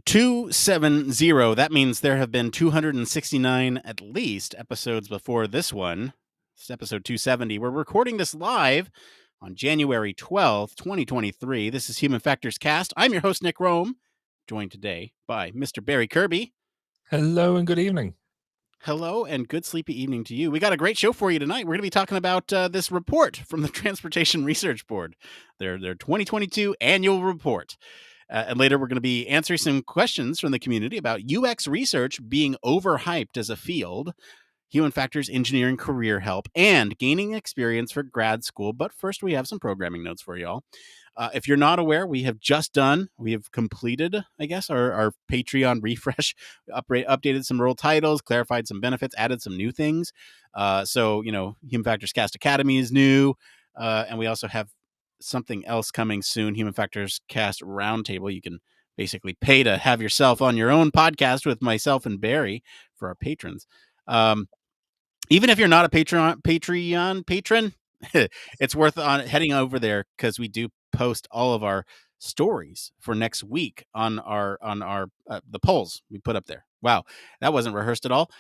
E270. That means there have been 269 at least episodes before this one. It's episode 270. We're recording this live on January 12th, 2023. This is Human Factors Cast. I'm your host, Nick Rome, joined today by Mr. Barry Kirby. Hello and good evening. Hello and good sleepy evening to you. We got a great show for you tonight. We're going to be talking about this report from the Transportation Research Board, their 2022 annual report. And later, we're going to be answering some questions from the community about UX research being overhyped as a field, human factors engineering career help, and gaining experience for grad school. But first, we have some programming notes for y'all. If you're not aware, we have completed, I guess, our Patreon refresh, updated some role titles, clarified some benefits, added some new things. So, Human Factors Cast Academy is new. And we also have something else coming soon, Human Factors Cast Roundtable. You can basically pay to have yourself on your own podcast with myself and Barry for our patrons. Even if you're not a Patreon patron, it's worth heading over there because we do post all of our stories for next week on our the polls we put up there. Wow, that wasn't rehearsed at all.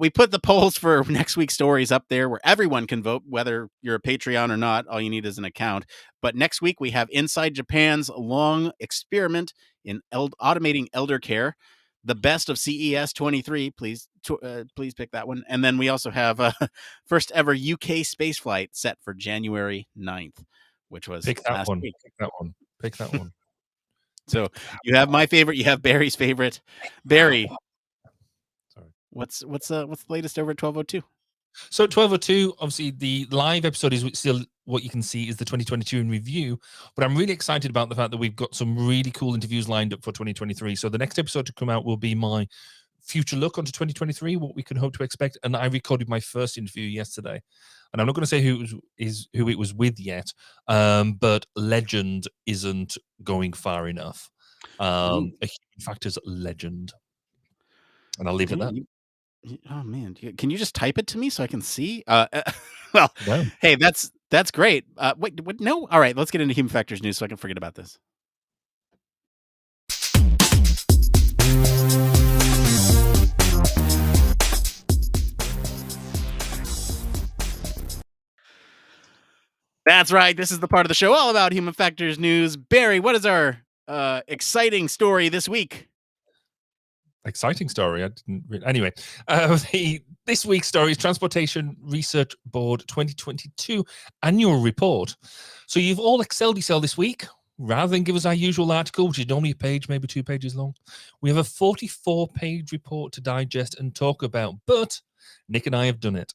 We put the polls for next week's stories up there where everyone can vote, whether you're a Patreon or not. All you need is an account. But next week we have Inside Japan's long experiment in automating elder care, the best of CES 23. Please pick that one. And then we also have first ever UK spaceflight set for January 9th, which was last week. Pick that one. So you have my favorite. You have Barry's favorite. Barry, sorry. What's the latest over at 1202? So 1202, obviously the live episode is still what you can see is the 2022 in review, but I'm really excited about the fact that we've got some really cool interviews lined up for 2023. So the next episode to come out will be my future look onto 2023, what we can hope to expect. And I recorded my first interview yesterday, and I'm not going to say who it was with yet, but legend isn't going far enough. A human factors legend, and I'll leave it at that. Oh man, can you just type it to me so I can see? Well, no. Hey, that's great. Wait, no. All right, let's get into human factors news so I can forget about this. That's right. This is the part of the show all about human factors news. Barry, what is our exciting story this week? Exciting story. Anyway, this week's story is Transportation Research Board 2022 annual report. So you've all excelled yourself this week. Rather than give us our usual article, which is normally a page, maybe 2 pages long, we have a 44-page report to digest and talk about. But Nick and I have done it.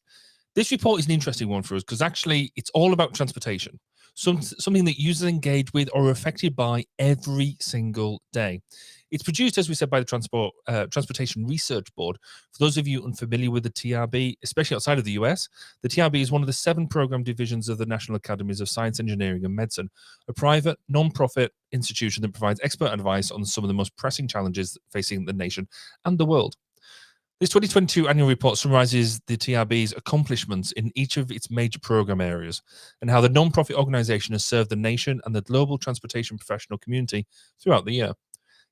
This report is an interesting one for us because actually it's all about transportation, something that users engage with or are affected by every single day. It's produced, as we said, by the Transportation Research Board. For those of you unfamiliar with the TRB, especially outside of the US, the TRB is one of the 7 program divisions of the National Academies of Science, Engineering and Medicine, a private, non-profit institution that provides expert advice on some of the most pressing challenges facing the nation and the world. This 2022 annual report summarizes the TRB's accomplishments in each of its major program areas and how the non-profit organization has served the nation and the global transportation professional community throughout the year.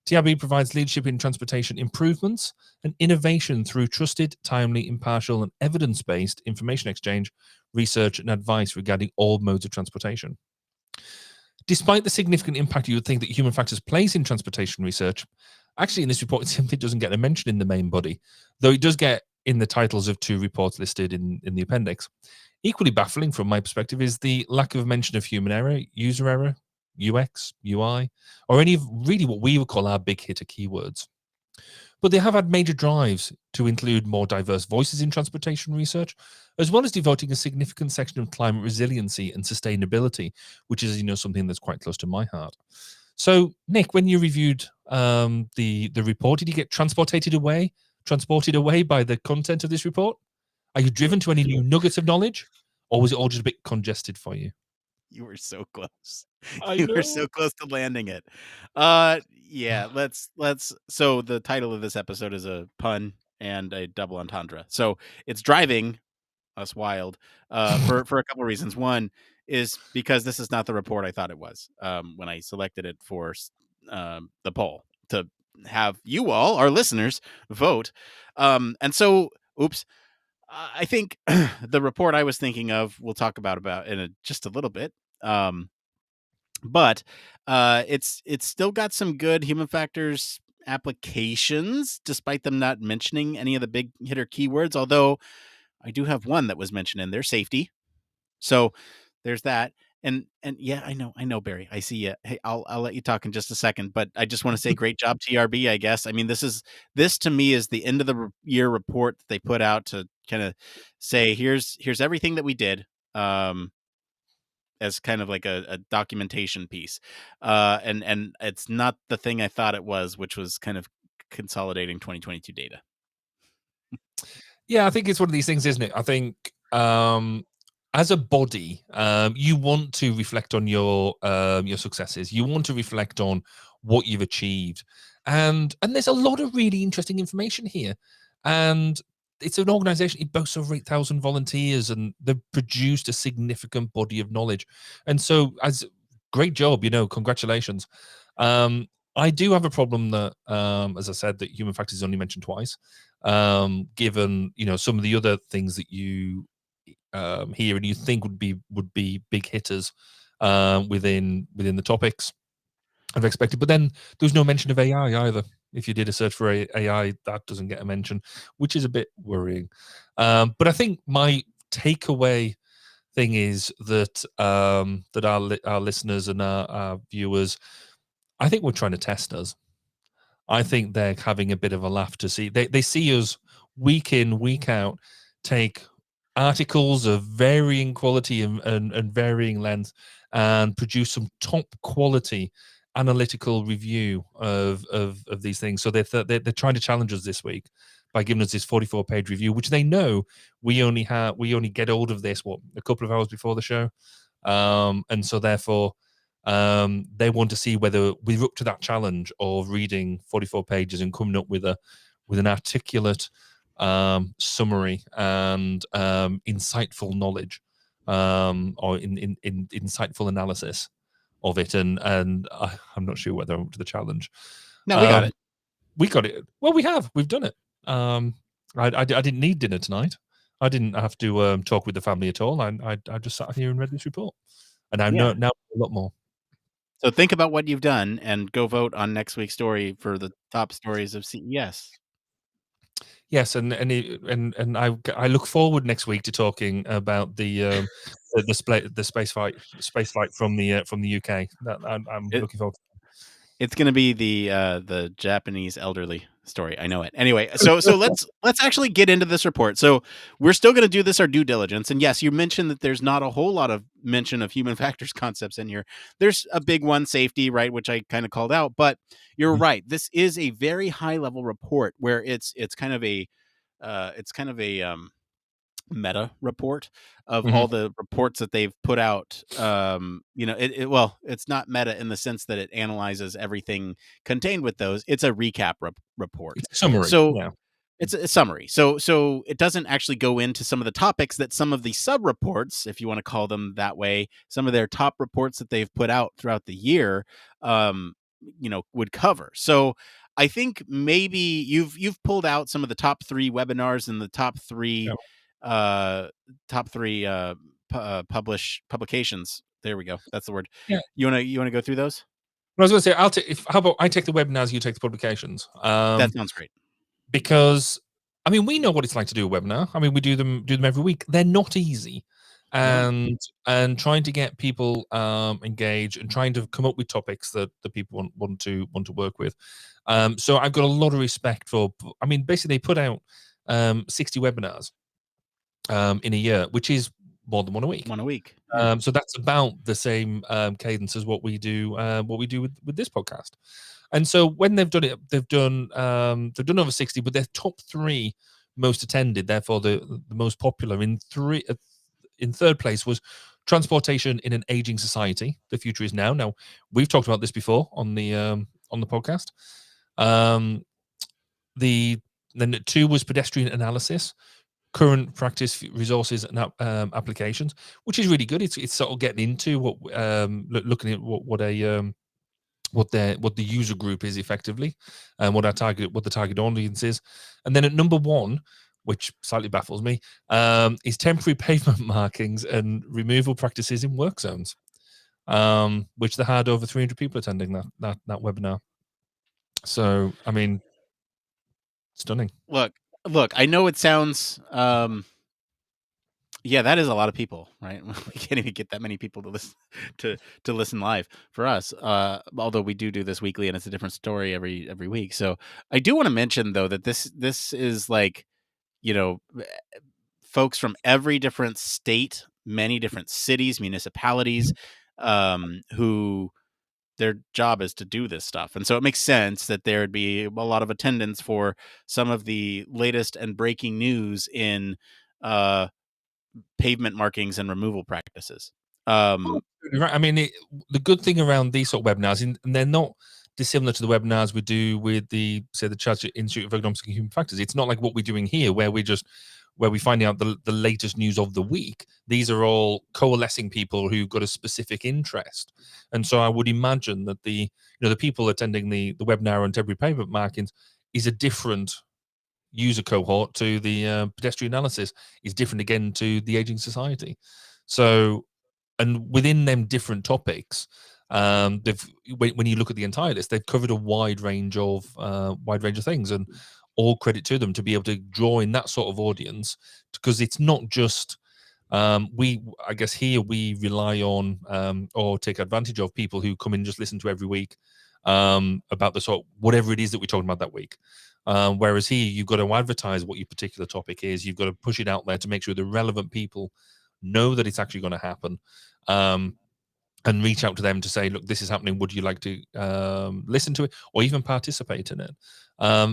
TRB provides leadership in transportation improvements and innovation through trusted, timely, impartial, and evidence-based information exchange, research, and advice regarding all modes of transportation. Despite the significant impact you would think that human factors plays in transportation research, actually in this report it simply doesn't get a mention in the main body, though it does get in the titles of 2 reports listed in the appendix. Equally baffling from my perspective is the lack of mention of human error, user error, UX, UI, or any of really what we would call our big hitter keywords. But they have had major drives to include more diverse voices in transportation research, as well as devoting a significant section of climate resiliency and sustainability, which is, something that's quite close to my heart. So, Nick, when you reviewed the report, did you get transported away by the content of this report? Are you driven to any new nuggets of knowledge, or was it all just a bit congested for you? You were so close. You were so close to landing it. Yeah, let's. So the title of this episode is a pun and a double entendre. So it's driving us wild for a couple of reasons. One is because this is not the report I thought it was when I selected it for the poll to have you all, our listeners, vote. And so, oops, I think the report I was thinking of, we'll talk about in just a little bit. But it's still got some good human factors applications, despite them not mentioning any of the big hitter keywords. Although I do have one that was mentioned in there, safety. So there's that. And yeah, I know, Barry. I see you. Hey, I'll let you talk in just a second, but I just want to say, great job, TRB. I guess. I mean, this to me is the end of the year report that they put out to kind of say, here's everything that we did. As kind of like a documentation piece, and it's not the thing I thought it was, which was kind of consolidating 2022 data. Yeah, I think it's one of these things, isn't it? I think as a body, you want to reflect on your successes. You want to reflect on what you've achieved, and there's a lot of really interesting information here. And it's an organization, it boasts over 8,000 volunteers, and they've produced a significant body of knowledge. And so, as great job, congratulations. I do have a problem that, as I said, that human factors is only mentioned twice. Given some of the other things that you hear and you think would be big hitters within the topics I've expected. But then there's no mention of AI either. If you did a search for AI, that doesn't get a mention, which is a bit worrying. But I think my takeaway thing is that that our listeners and our viewers, I think we're trying to test us. I think they're having a bit of a laugh to see they see us week in, week out take articles of varying quality and varying length and produce some top quality analytical review of these things. So they're trying to challenge us this week by giving us this 44-page review, which they know we only get hold of this a couple of hours before the show, and so therefore they want to see whether we're up to that challenge of reading 44 pages and coming up with an articulate summary and insightful knowledge, or in insightful analysis of it. And I'm not sure whether I'm up to the challenge. No, we got it. We got it. Well, we've done it. I didn't need dinner tonight. I didn't have to talk with the family at all. I just sat here and read this report, and I know now a lot more. So think about what you've done and go vote on next week's story for the top stories of CES. Yes, and I look forward next week to talking about the space flight from the UK. That I'm looking forward to. It's going to be the Japanese elderly story. I know it. Anyway, so let's actually get into this report. So we're still going to do this our due diligence. And yes, you mentioned that there's not a whole lot of mention of human factors concepts in here. There's a big one, safety, right, which I kind of called out. But you're right. This is a very high level report where it's kind of a meta report of all the reports that they've put out. Well, it's not meta in the sense that it analyzes everything contained with those. It's a recap report. It's a summary. So yeah. It's a summary. So it doesn't actually go into some of the topics that some of the sub reports, if you want to call them that way, some of their top reports that they've put out throughout the year, would cover. So I think maybe you've pulled out some of the top 3 webinars and the top 3 publications. There we go. That's the word. Yeah. You wanna go through those? I was going to say, how about I take the webinars, you take the publications? That sounds great. Because I mean, we know what it's like to do a webinar. I mean, we do them every week. They're not easy, and trying to get people engaged and trying to come up with topics that the people want to work with. So I've got a lot of respect for. I mean, basically, they put out 60 webinars in a year, which is more than one a week. One a week. So that's about the same cadence as what we do with this podcast. And so when they've done it, they've done over 60, but their top 3 most attended, therefore the most popular in third place was transportation in an aging society. The future is now. Now we've talked about this before on the podcast. Then 2 was pedestrian analysis, current practice, resources, and applications, which is really good. It's sort of getting into what looking at what a what the user group is effectively, and what the target audience is. And then at number one, which slightly baffles me, is temporary pavement markings and removal practices in work zones, which they had over 300 people attending that webinar. So, I mean, stunning. Look, I know it sounds yeah, that is a lot of people, right? We can't even get that many people to listen to listen live for us. Although we do this weekly, and it's a different story every week. So I do want to mention though that this is like, you know, folks from every different state, many different cities, municipalities, who their job is to do this stuff. And so it makes sense that there would be a lot of attendance for some of the latest and breaking news in uh, pavement markings and removal practices. Right. I mean, the good thing around these sort of webinars, and they're not dissimilar to the webinars we do with the Chartered Institute of Economics and Human Factors. It's not like what we're doing here, where we find out the latest news of the week. These are all coalescing people who've got a specific interest, and so I would imagine that the people attending the webinar on temporary pavement markings is a different user cohort to the pedestrian analysis, is different again to the aging society. So, and within them different topics, they've when you look at the entire list, they've covered a wide range of things, and all credit to them to be able to draw in that sort of audience, because it's not just I guess here we rely on or take advantage of people who come in and just listen to every week about the sort of whatever it is that we're talking about that week. Whereas here, you've got to advertise what your particular topic is. You've got to push it out there to make sure the relevant people know that it's actually going to happen, and reach out to them to say, look, this is happening. Would you like to listen to it or even participate in it?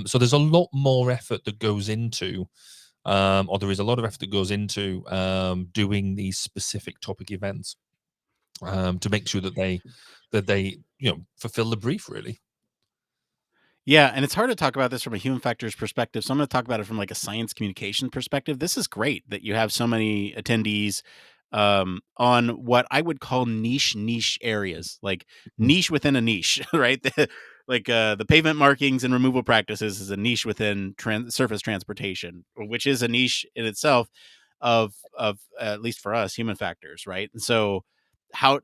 So there's a lot more effort that goes into, or there is a lot of effort that goes into doing these specific topic events to make sure that they fulfill the brief, really. Yeah, and it's hard to talk about this from a human factors perspective. So I'm going to talk about it from like a science communication perspective. This is great that you have so many attendees on what I would call niche areas, like niche within a niche, right? Like the pavement markings and removal practices is a niche within surface transportation, which is a niche in itself of at least for us human factors, right? And so how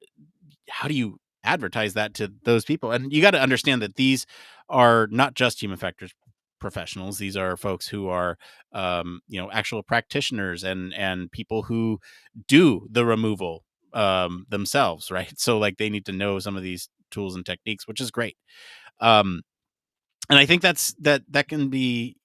do you advertise that to those people? And you got to understand that these are not just human factors professionals. These are folks who are, actual practitioners and people who do the removal themselves, right? So like they need to know some of these tools and techniques, which is great. Um, and I think that can be,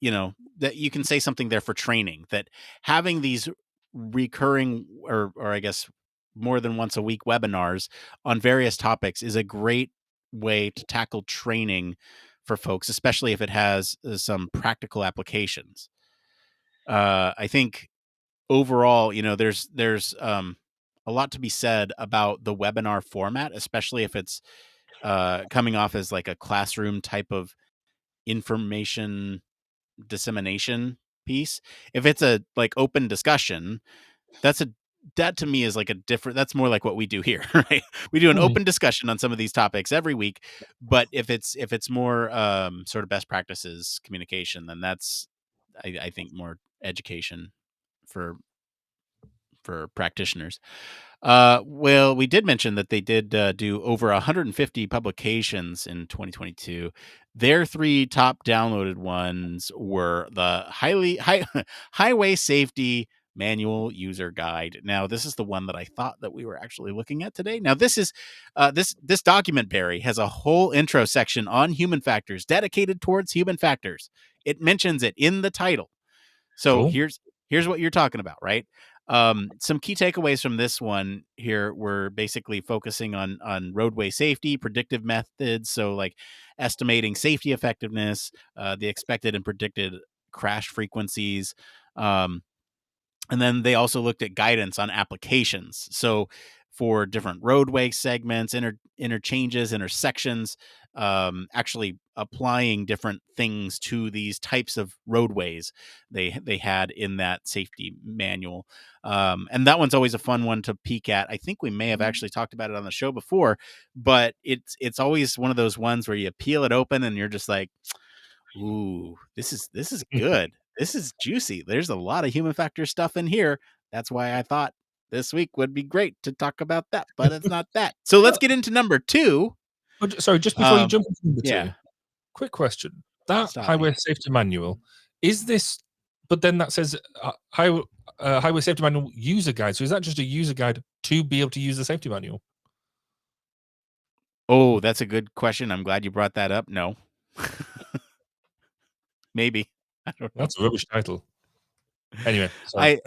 that you can say something there for training, that having these recurring or I guess more than once a week webinars on various topics is a great way to tackle training for folks, especially if it has some practical applications. I think overall, there's a lot to be said about the webinar format, especially if it's coming off as like a classroom type of information dissemination piece. If it's a like open discussion, that to me is like a different, that's more like what we do here, right? We do an open discussion on some of these topics every week, but if it's more sort of best practices communication, then that's I think more education for practitioners. Well, we did mention that they did do over 150 publications in 2022. Their three top downloaded ones were the highway safety manual user guide. Now, this is the one that I thought that we were actually looking at today. Now, this is this document, Barry, has a whole intro section on human factors dedicated towards human factors. It mentions it in the title. So Cool. here's what you're talking about, right? Some key takeaways from this one here were basically focusing on roadway safety, predictive methods, so like estimating safety effectiveness, the expected and predicted crash frequencies, and then they also looked at guidance on applications. So for different roadway segments, interchanges, intersections, actually applying different things to these types of roadways they had in that safety manual. And that one's always a fun one to peek at. I think we may have actually talked about it on the show before, but it's always one of those ones where you peel it open and you're just like, ooh, this is good. This is juicy. There's a lot of human factor stuff in here. That's why I thought this week would be great to talk about that, but it's not that. So let's get into number 2. Sorry, just before you jump into number Yeah. 2, quick question. That Stop highway me. safety manual, is this, but then that says highway safety manual user guide. So is that just a user guide to be able to use the safety manual? Oh, that's a good question. I'm glad you brought that up. No. Maybe. I don't know. That's a rubbish title. Anyway, sorry.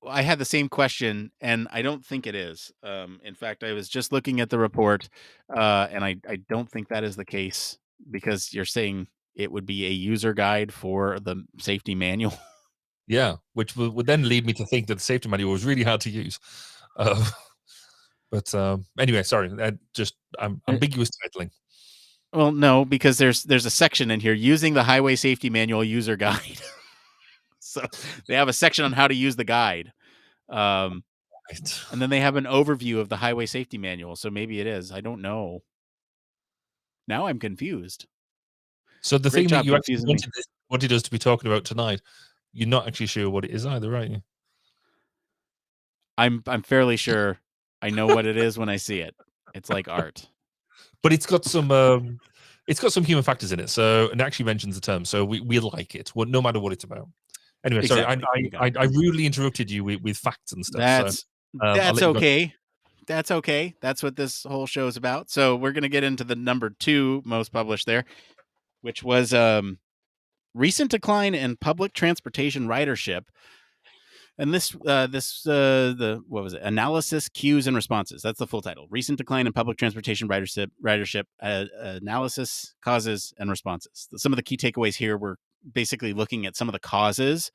I had the same question, and I don't think it is. In fact, I was just looking at the report, and I don't think that is the case, because you're saying it would be a user guide for the safety manual. Yeah, which would then lead me to think that the safety manual was really hard to use. But anyway, sorry, just ambiguous titling. Well, no, because there's a section in here, using the highway safety manual user guide. So they have a section on how to use the guide. Right. And then they have an overview of the highway safety manual. So maybe it is. I don't know. Now I'm confused. So the Great thing that job you actually confusing me. wanted us to be talking about tonight, you're not actually sure what it is either, right? I'm fairly sure I know what it is when I see it. It's like art. But it's got some human factors in it. So, and it actually mentions the term. So we like it, no matter what it's about. Anyway, Exactly. sorry, I rudely interrupted you with facts and stuff. That's I'll let you go. okay. That's okay. That's what this whole show is about. So we're gonna get into the number 2 most published there, which was recent decline in public transportation ridership. And the what was it? Analysis, cues, and responses. That's the full title. Recent decline in public transportation ridership analysis, causes, and responses. Some of the key takeaways here were basically looking at some of the causes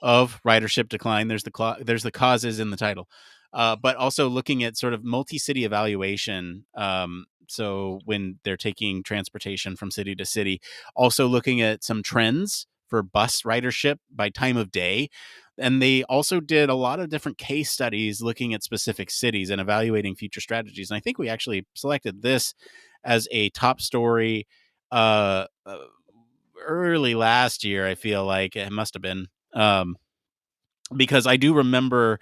of ridership decline. There's the causes in the title, but also looking at sort of multi-city evaluation. So when they're taking transportation from city to city, also looking at some trends for bus ridership by time of day. And they also did a lot of different case studies looking at specific cities and evaluating future strategies. And I think we actually selected this as a top story early last year. I feel like it must have been, because I do remember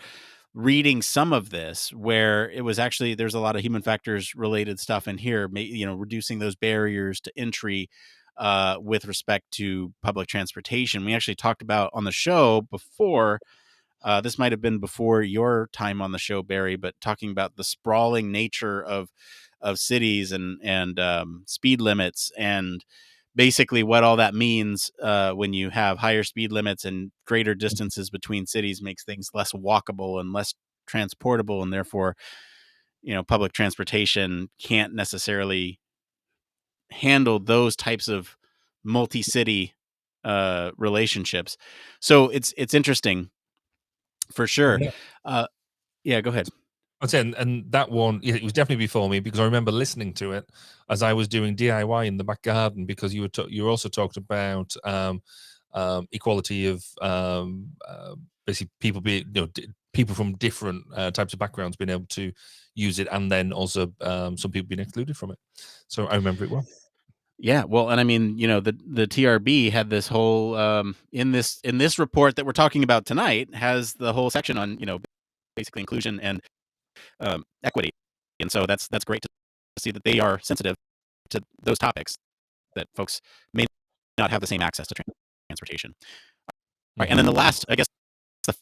reading some of this where it was actually, there's a lot of human factors related stuff in here, reducing those barriers to entry with respect to public transportation. We actually talked about on the show before. This might have been before your time on the show, Barry, but talking about the sprawling nature of cities and speed limits, and basically what all that means when you have higher speed limits and greater distances between cities makes things less walkable and less transportable, and therefore, public transportation can't necessarily handle those types of multi-city relationships. So it's interesting for sure. Yeah, go ahead. I'd say, and that one, it was definitely before me, because I remember listening to it as I was doing DIY in the back garden, because you were also talking about equality of basically people people from different types of backgrounds being able to use it, and then also some people being excluded from it. So I remember it well. Yeah, well, and I mean, the TRB had this whole in this report that we're talking about tonight, has the whole section on basically inclusion and equity, and so that's great to see that they are sensitive to those topics, that folks may not have the same access to transportation. All right, and then the last, I guess,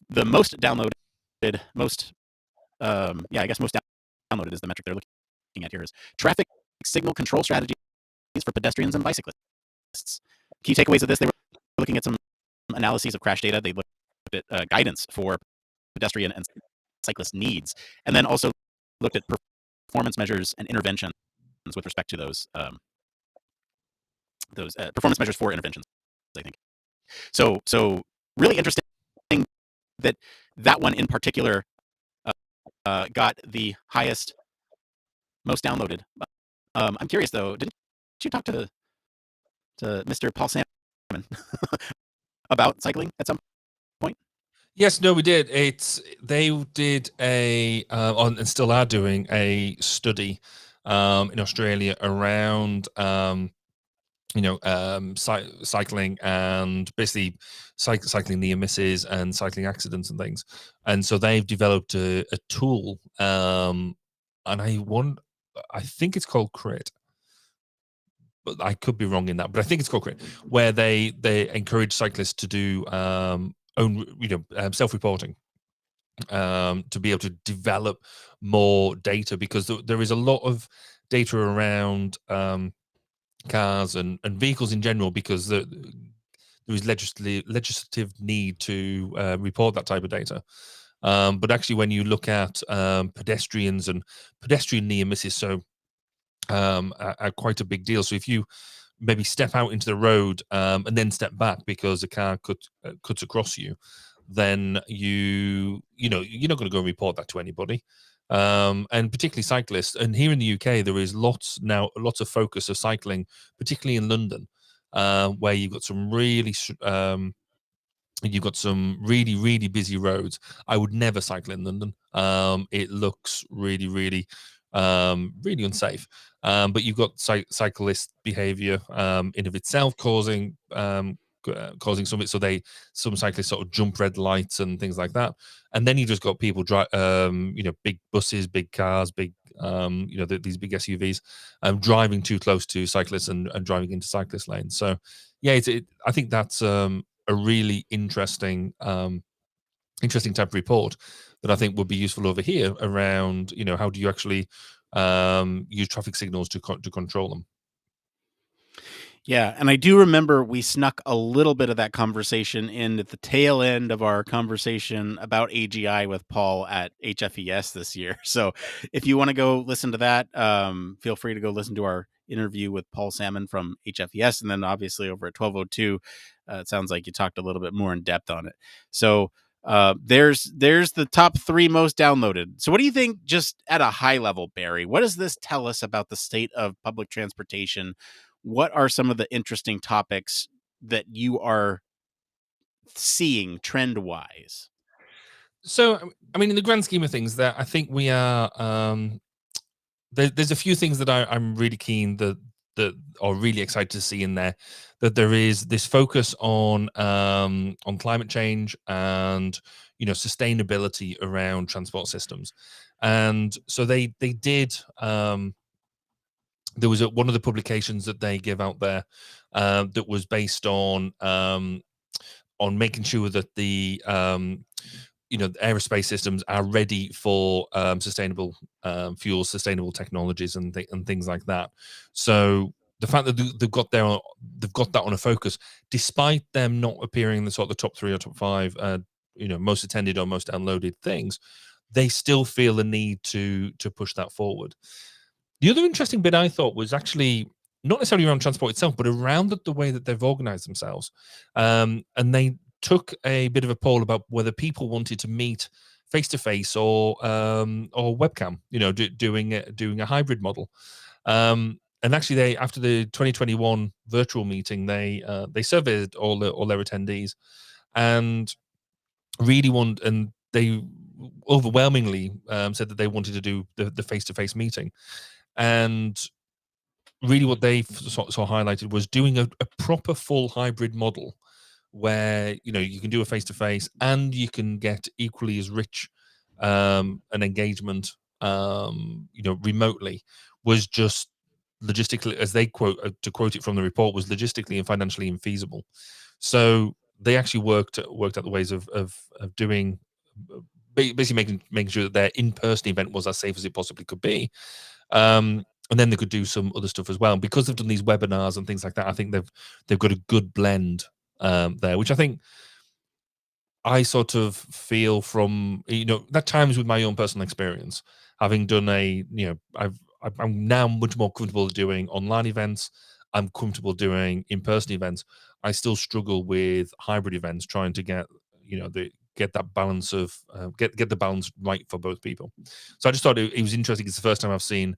the most downloaded, most I guess most downloaded is the metric they're looking at here, is traffic signal control strategies for pedestrians and bicyclists. Key takeaways of this: they were looking at some analyses of crash data. They looked at guidance for pedestrian and cyclist needs, and then also looked at performance measures and interventions with respect to those performance measures for interventions, I think. So really interesting that one in particular got the highest, most downloaded I'm curious though, didn't you talk to Mr. Paul Salmon about cycling at some point? Yes, no, we did. They did and still are doing a study in Australia around cycling and basically cycling near misses and cycling accidents and things. And so they've developed a tool, and I think it's called Crit, but I could be wrong in that. But I think it's called Crit, where they encourage cyclists to do self-reporting, to be able to develop more data, because there is a lot of data around cars and vehicles in general, because there is legislative need to report that type of data. But actually, when you look at pedestrians and pedestrian near misses, so are quite a big deal. So if you maybe step out into the road and then step back because a car cuts across you, then you're not going to go and report that to anybody. And particularly cyclists. And here in the UK, there is lots of focus of cycling, particularly in London, where you've got some really, really busy roads. I would never cycle in London. It looks really, really, really unsafe. But you've got cyclist behaviour in of itself causing some. So some cyclists sort of jump red lights and things like that. And then you just got people big buses, big cars, these big SUVs, driving too close to cyclists and driving into cyclist lanes. So yeah, I think that's a really interesting type of report that I think would be useful over here around, how do you actually use traffic signals to control them. Yeah, and I do remember we snuck a little bit of that conversation in at the tail end of our conversation about AGI with Paul at HFES this year. So if you want to go listen to that, feel free to go listen to our interview with Paul Salmon from HFES, and then obviously over at 1202, it sounds like you talked a little bit more in depth on it. So there's the top 3 most downloaded. So what do you think, just at a high level, Barry? What does this tell us about the state of public transportation? What are some of the interesting topics that you are seeing trend wise? So, I mean, in the grand scheme of things, that I think we are. There's a few things that I'm really keen that are really excited to see in there. That there is this focus on climate change and sustainability around transport systems, and so they did. There was one of the publications that they give out there that was based on making sure that the aerospace systems are ready for sustainable fuels, sustainable technologies, and things like that. So the fact that they've got that on a focus, despite them not appearing in the sort of the top 3 or top 5, most attended or most downloaded things, they still feel the need to push that forward. The other interesting bit I thought was actually not necessarily around transport itself, but around the way that they've organized themselves. And they took a bit of a poll about whether people wanted to meet face to face or webcam, doing a hybrid model. And actually, they, after the 2021 virtual meeting, they surveyed all their attendees, and and they overwhelmingly said that they wanted to do the face to face meeting. And really what they sort of highlighted was doing a proper full hybrid model where you can do a face-to-face and you can get equally as rich an engagement remotely, was just logistically, as they quote, to quote it from the report, was logistically and financially infeasible. So they actually worked out the ways of doing, basically making sure that their in-person event was as safe as it possibly could be. And then they could do some other stuff as well. And because they've done these webinars and things like that, I think they've got a good blend there, which I think I sort of feel from that times with my own personal experience, having done I'm now much more comfortable doing online events. I'm comfortable doing in-person events. I still struggle with hybrid events, trying to get get that balance of get the balance right for both people. So I just thought it was interesting. It's the first time I've seen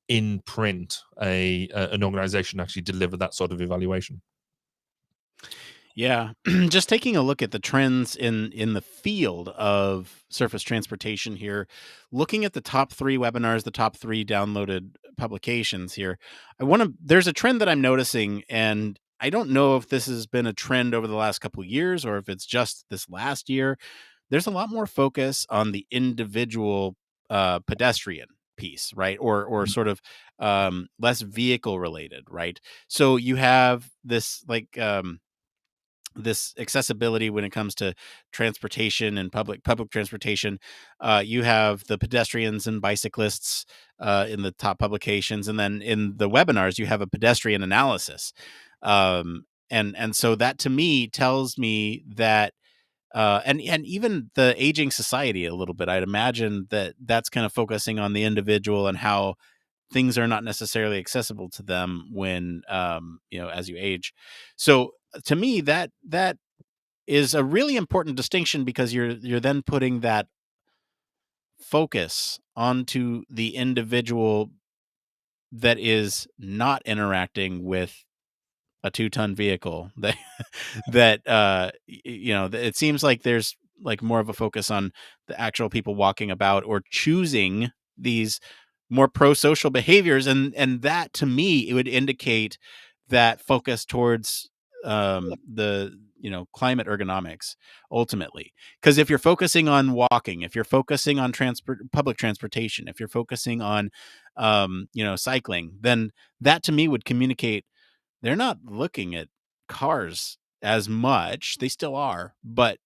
in print an organization actually deliver that sort of evaluation. Yeah, just taking a look at the trends in the field of surface transportation here, looking at the top 3 webinars, the top 3 downloaded publications here. There's a trend that I'm noticing, and I don't know if this has been a trend over the last couple years or if it's just this last year. There's a lot more focus on the individual pedestrian piece, right? Or sort of less vehicle related, right? So you have this accessibility when it comes to transportation and public transportation. You have the pedestrians and bicyclists in the top publications, and then in the webinars you have a pedestrian analysis. And so that to me tells me that and even the aging society a little bit. I'd imagine that that's kind of focusing on the individual and how things are not necessarily accessible to them when as you age. So to me, that is a really important distinction, because you're then putting that focus onto the individual that is not interacting with a 2-ton vehicle. It seems like there's like more of a focus on the actual people walking about or choosing these more pro-social behaviors, and that to me it would indicate that focus towards the climate ergonomics ultimately. Because if you're focusing on walking, if you're focusing on public transportation, if you're focusing on cycling, then that to me would communicate they're not looking at cars as much. They still are, but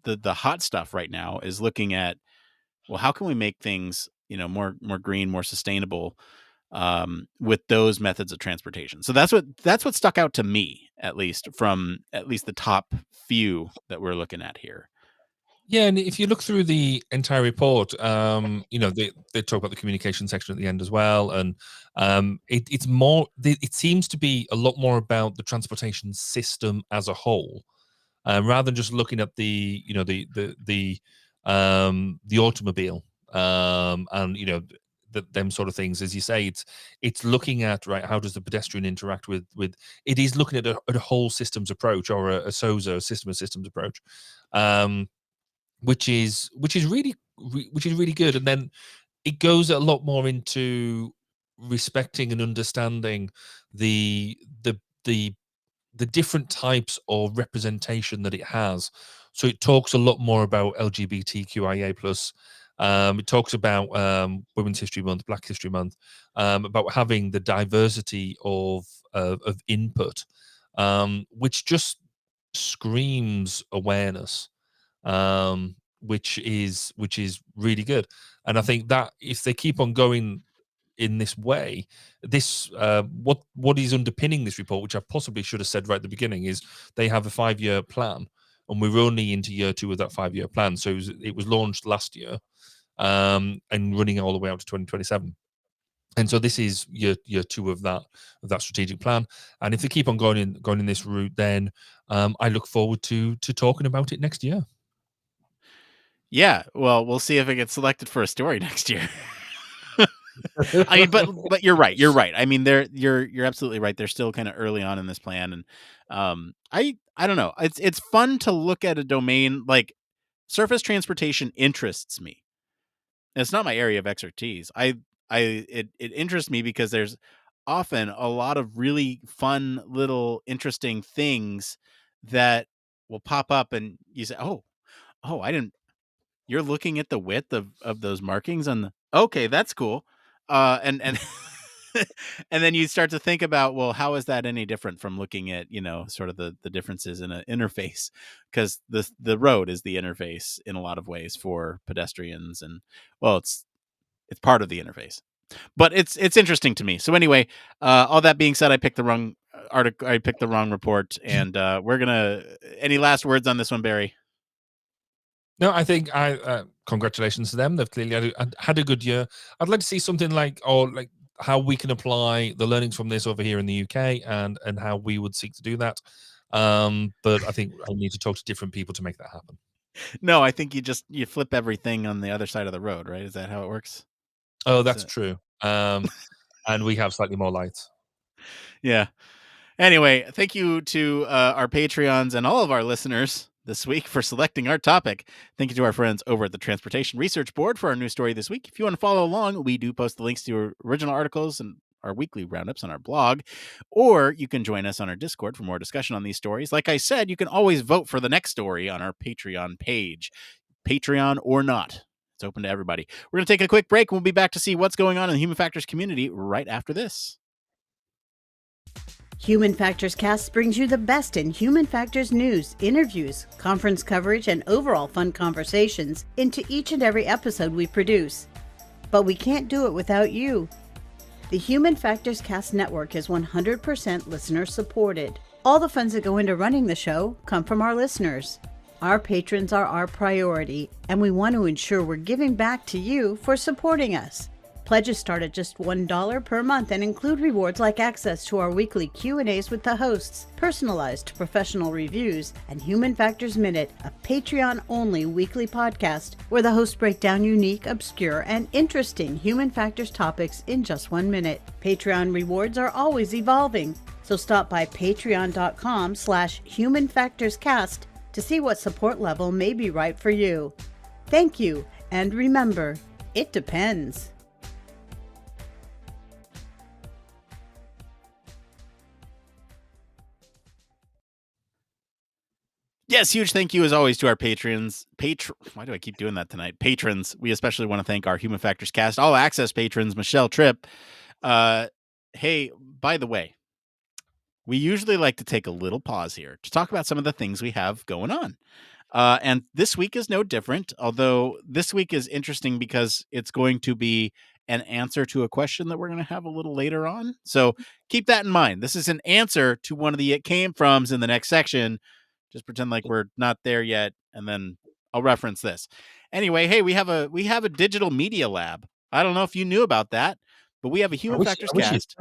the hot stuff right now is looking at, well, how can we make things, more green, more sustainable with those methods of transportation. So that's what stuck out to me, at least from at least the top few that we're looking at here. Yeah, and if you look through the entire report, they talk about the communication section at the end as well, and it's more. It seems to be a lot more about the transportation system as a whole, rather than just looking at the automobile, and them sort of things. As you say, it's looking at, right, how does the pedestrian interact with it is looking at a whole systems approach, or a SOZA, a system of systems approach. Which is really good. And then it goes a lot more into respecting and understanding the the the the different types of representation that it has. So it talks a lot more about LGBTQIA plus. It talks about Women's History Month, Black History Month, about having the diversity of input, which just screams awareness, which is really good. And I think that if they keep on going in this way, this what is underpinning this report, which I possibly should have said right at the beginning, is they have a 5-year plan, and we're only into year 2 of that 5-year plan. So it was launched last year, and running all the way out to 2027. And so this is year 2 of that strategic plan. And if they keep on going in this route, then I look forward to talking about it next year. Yeah, well, we'll see if it gets selected for a story next year. I mean, but you're right. You're right. I mean, you're absolutely right. They're still kind of early on in this plan, and I don't know. It's fun to look at a domain like surface transportation interests me. It's not my area of expertise. It interests me because there's often a lot of really fun little interesting things that will pop up, and you say, "Oh, I didn't." You're looking at the width of those markings on the okay, that's cool. And and then you start to think about, well, how is that any different from looking at, sort of the differences in an interface? Because the road is the interface in a lot of ways for pedestrians, and well, it's part of the interface. But it's interesting to me. So anyway, all that being said, I picked the wrong article. I picked the wrong report, and we're gonna. Any last words on this one, Barry? No, I think congratulations to them. They've clearly had a good year. I'd like to see something like, or like, how we can apply the learnings from this over here in the UK, and how we would seek to do that. But I think I need to talk to different people to make that happen. No, I think you flip everything on the other side of the road, right? Is that how it works? Oh, Is that's it? true. And we have slightly more lights. Yeah. Anyway, thank you to our Patreons and all of our listeners this week for selecting our topic. Thank you to our friends over at the Transportation Research Board for our news story this week. If you want to follow along, we do post the links to our original articles and our weekly roundups on our blog, or you can join us on our Discord for more discussion on these stories. Like I said, you can always vote for the next story on our Patreon page, Patreon or not. It's open to everybody. We're going to take a quick break and we'll be back to see what's going on in the Human Factors community right after this. Human Factors Cast brings you the best in human factors news, interviews, conference coverage, and overall fun conversations into each and every episode we produce. But we can't do it without you. The Human Factors Cast network is 100% listener supported. All the funds that go into running the show come from our listeners. Our patrons are our priority, and we want to ensure we're giving back to you for supporting us. Pledges start at just $1 per month and include rewards like access to our weekly Q&As with the hosts, personalized professional reviews, and Human Factors Minute, a Patreon-only weekly podcast where the hosts break down unique, obscure, and interesting human factors topics in just 1 minute. Patreon rewards are always evolving, so stop by patreon.com/humanfactorscast to see what support level may be right for you. Thank you, and remember, it depends. Yes, huge thank you as always to our patrons. Why do I keep doing that tonight? Patrons. We especially want to thank our Human Factors Cast All Access patrons, Michelle, Tripp. Hey, by the way, we usually like to take a little pause here to talk about some of the things we have going on. And this week is no different, although this week is interesting because it's going to be an answer to a question that we're going to have a little later on. So keep that in mind. This is an answer to one of the It Came Froms in the next section. Just pretend like we're not there yet, and then I'll reference this. Anyway, hey, we have a digital media lab. I don't know if you knew about that, but we have a Human Factors Cast.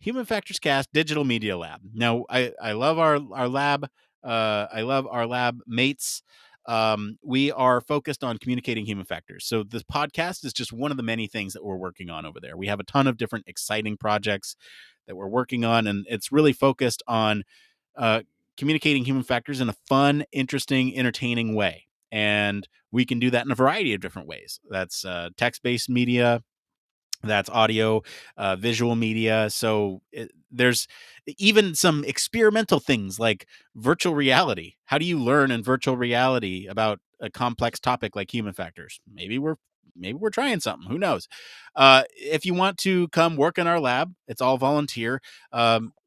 Human Factors Cast Digital Media Lab. Now, I love our lab. I love our lab mates. We are focused on communicating human factors. So this podcast is just one of the many things that we're working on over there. We have a ton of different exciting projects that we're working on, and it's really focused on communicating human factors in a fun, interesting, entertaining way. And we can do that in a variety of different ways. That's text-based media, that's audio, visual media. So there's even some experimental things like virtual reality. How do you learn in virtual reality about a complex topic like human factors? Maybe we're trying something. Who knows? If you want to come work in our lab, it's all volunteer.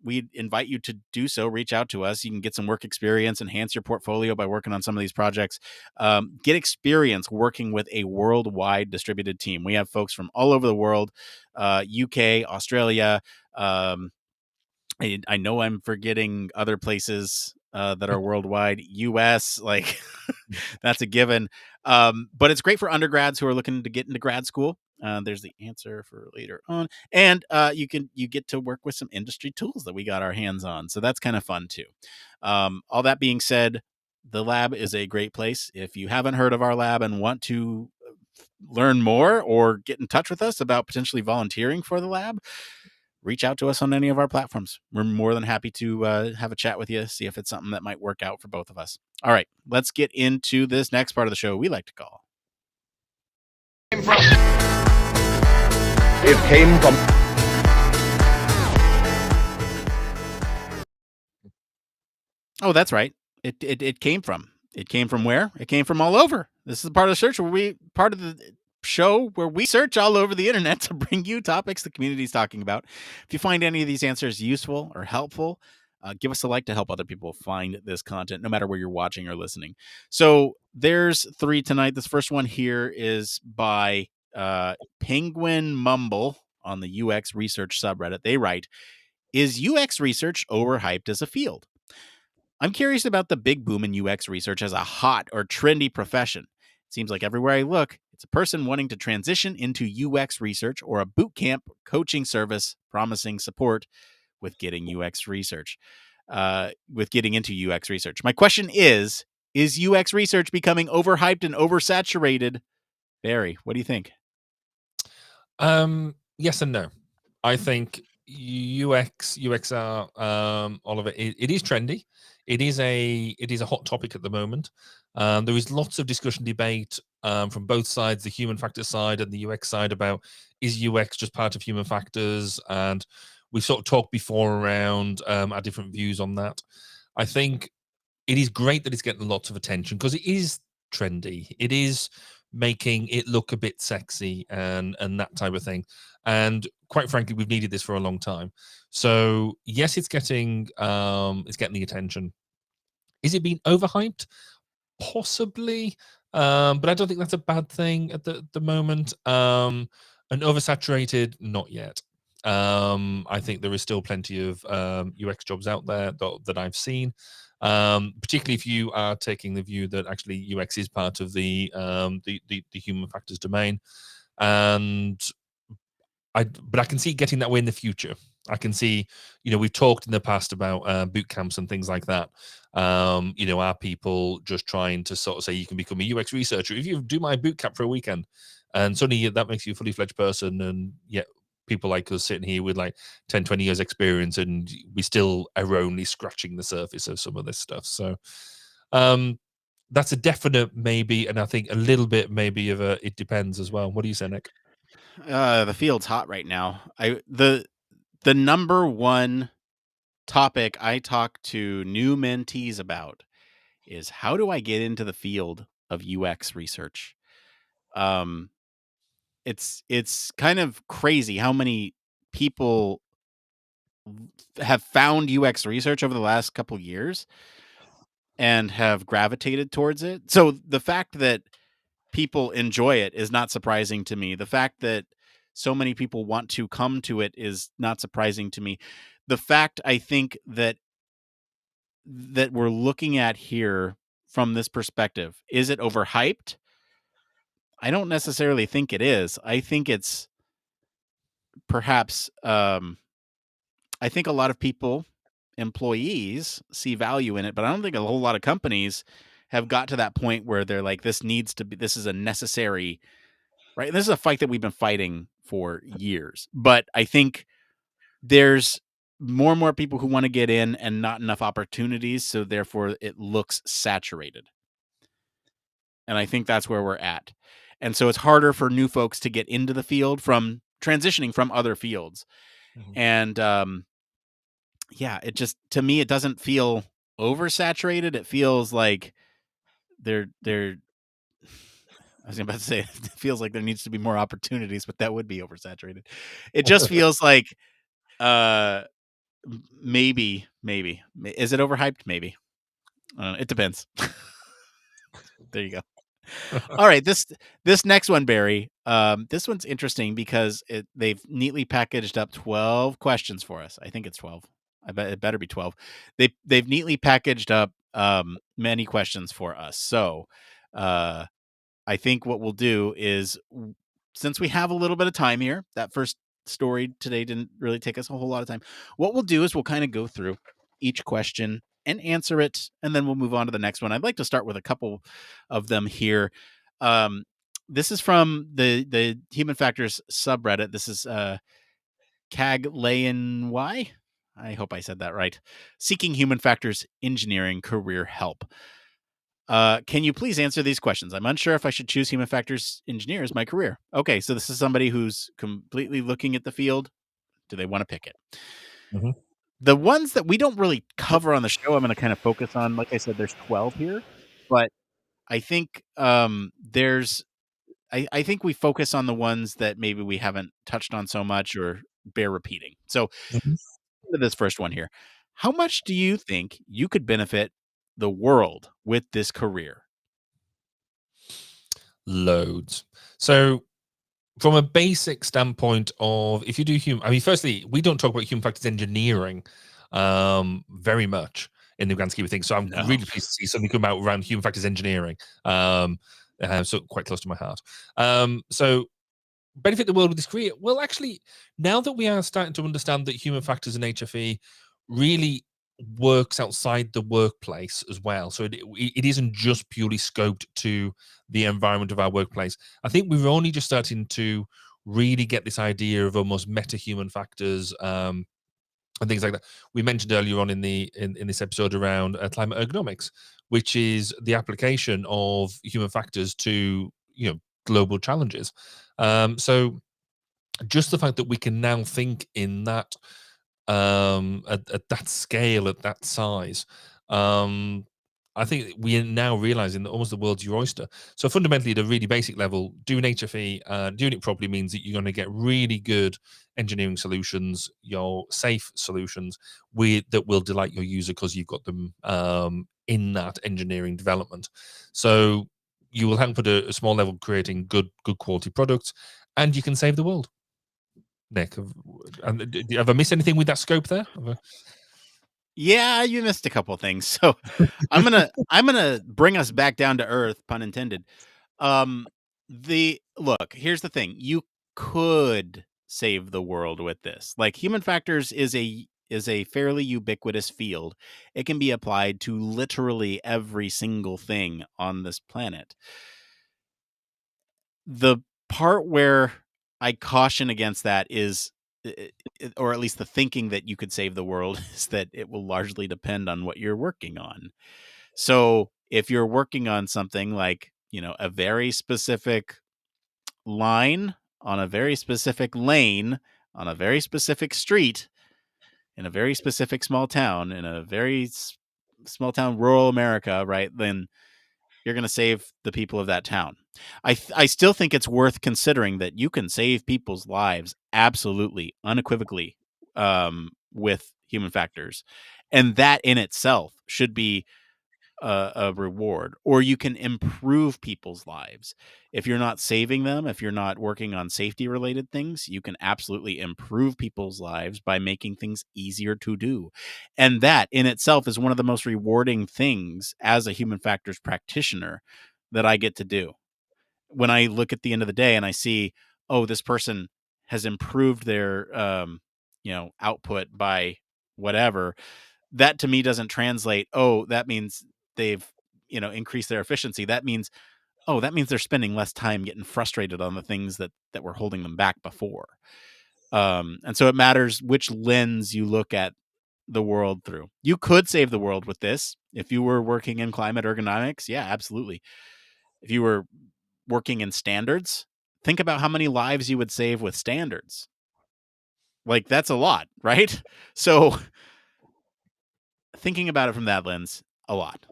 We invite you to do so. Reach out to us. You can get some work experience, enhance your portfolio by working on some of these projects. Get experience working with a worldwide distributed team. We have folks from all over the world, UK, Australia. I know I'm forgetting other places that are worldwide. US, like that's a given. But it's great for undergrads who are looking to get into grad school. There's the answer for later on, and you get to work with some industry tools that we got our hands on. So that's kind of fun too. All that being said, the lab is a great place. If you haven't heard of our lab and want to learn more or get in touch with us about potentially volunteering for the lab, reach out to us on any of our platforms. We're more than happy to have a chat with you, see if it's something that might work out for both of us. All right, let's get into this next part of the show we like to call. It came from. Oh, that's right. It came from. It came from where? It came from all over. This is part of the search where part of the show where we search all over the internet to bring you topics the community is talking about. If you find any of these answers useful or helpful, give us a like to help other people find this content, no matter where you're watching or listening. So there's 3 tonight. This first one here is by penguinmumble on the UXResearch subreddit. They write, "Is UX research overhyped as a field? I'm curious about the big boom in UX research as a hot or trendy profession. It seems like everywhere I look, it's a person wanting to transition into UX research or a boot camp coaching service promising support with getting UX research, with getting into UX research. My question is UX research becoming overhyped and oversaturated?" Barry, what do you think? Yes and no. I think UXR, Oliver, it is trendy. It is a hot topic at the moment. There is lots of discussion, debate from both sides, the human factors side and the UX side, about is UX just part of human factors? And we've sort of talked before around our different views on that. I think it is great that it's getting lots of attention because it is trendy. It is making it look a bit sexy and that type of thing. And quite frankly, we've needed this for a long time. So yes, it's getting the attention. Is it being overhyped? Possibly, but I don't think that's a bad thing at the moment. And oversaturated, not yet. I think there is still plenty of UX jobs out there that I've seen, particularly if you are taking the view that actually UX is part of the human factors domain. And but I can see getting that way in the future. I can see, we've talked in the past about boot camps and things like that. Are people just trying to sort of say you can become a UX researcher if you do my boot camp for a weekend, and suddenly that makes you a fully fledged person? And yet people like us sitting here with like 10, 20 years experience, and we still are only scratching the surface of some of this stuff. So that's a definite maybe, and I think a little bit maybe of a it depends as well. What do you say, Nick? The field's hot right now. The number one topic I talk to new mentees about is how do I get into the field of UX research? It's kind of crazy how many people have found UX research over the last couple years and have gravitated towards it. So the fact that people enjoy it is not surprising to me. The fact that so many people want to come to it is not surprising to me. The fact I think that we're looking at here from this perspective, is it overhyped? I don't necessarily think it is. I think it's perhaps I think a lot of people, employees, see value in it, but I don't think a whole lot of companies have got to that point where they're like, this is a necessary, right? And this is a fight that we've been fighting for years. But I think there's more and more people who want to get in and not enough opportunities. So therefore it looks saturated. And I think that's where we're at. And so it's harder for new folks to get into the field from transitioning from other fields. Mm-hmm. And yeah, it just, to me, it doesn't feel oversaturated. It feels like I was about to say, it feels like there needs to be more opportunities, but that would be oversaturated. It just feels like, maybe. Is it overhyped? Maybe. It depends. There you go. All right, this next one, Barry. This one's interesting because they've neatly packaged up 12 questions for us. I think it's 12. I bet it better be 12. They've neatly packaged up many questions for us. So I think what we'll do is, since we have a little bit of time here, that first story today didn't really take us a whole lot of time. What we'll do is we'll kind of go through each question and answer it, and then we'll move on to the next one. I'd like to start with a couple of them here. This is from the Human Factors subreddit. This is CaglayanY. I hope I said that right. Seeking Human Factors Engineering Career Help. Can you please answer these questions? I'm unsure if I should choose human factors engineer as my career. Okay, so this is somebody who's completely looking at the field. Do they want to pick it? Mm-hmm. The ones that we don't really cover on the show, I'm going to kind of focus on. Like I said, there's 12 here, but I think I think we focus on the ones that maybe we haven't touched on so much or bear repeating. So this first one here. How much do you think you could benefit the world with this career? Loads. So from a basic standpoint of, if you do firstly, we don't talk about human factors engineering very much in the grand scheme of things. So I'm really pleased to see something come out around human factors engineering. So quite close to my heart. So benefit the world with this career. Well, actually, now that we are starting to understand that human factors and HFE really works outside the workplace as well, so it isn't just purely scoped to the environment of our workplace. I think we're only just starting to really get this idea of almost meta-human factors and things like that. We mentioned earlier on in this episode around climate ergonomics, which is the application of human factors to global challenges. So just the fact that we can now think in that at that scale, at that size, I think we are now realizing that almost the world's your oyster. So fundamentally, at a really basic level, doing HFE, doing it properly means that you're going to get really good engineering solutions, your safe solutions that will delight your user because you've got them in that engineering development. So you will help at a small level creating good quality products, and you can save the world. Nick, have I missed anything with that scope there? Yeah, you missed a couple things. So I'm gonna bring us back down to earth, pun intended. Here's the thing. You could save the world with this. Like, human factors is a fairly ubiquitous field. It can be applied to literally every single thing on this planet. The part where I caution against that is, or at least the thinking that you could save the world, is that it will largely depend on what you're working on. So if you're working on something like, a very specific line on a very specific lane on a very specific street in a very specific small town in a very small town, rural America, right? Then you're going to save the people of that town. I still think it's worth considering that you can save people's lives absolutely, unequivocally, with human factors. And that in itself should be a reward. Or you can improve people's lives. If you're not saving them, if you're not working on safety related things, you can absolutely improve people's lives by making things easier to do. And that in itself is one of the most rewarding things as a human factors practitioner that I get to do. When I look at the end of the day and I see, oh, this person has improved their output by whatever, that to me doesn't translate, oh, that means they've increased their efficiency. That means they're spending less time getting frustrated on the things that were holding them back before. And so it matters which lens you look at the world through. You could save the world with this if you were working in climate ergonomics. Yeah, absolutely. If you were working in standards, think about how many lives you would save with standards. Like, that's a lot, right? So thinking about it from that lens, a lot.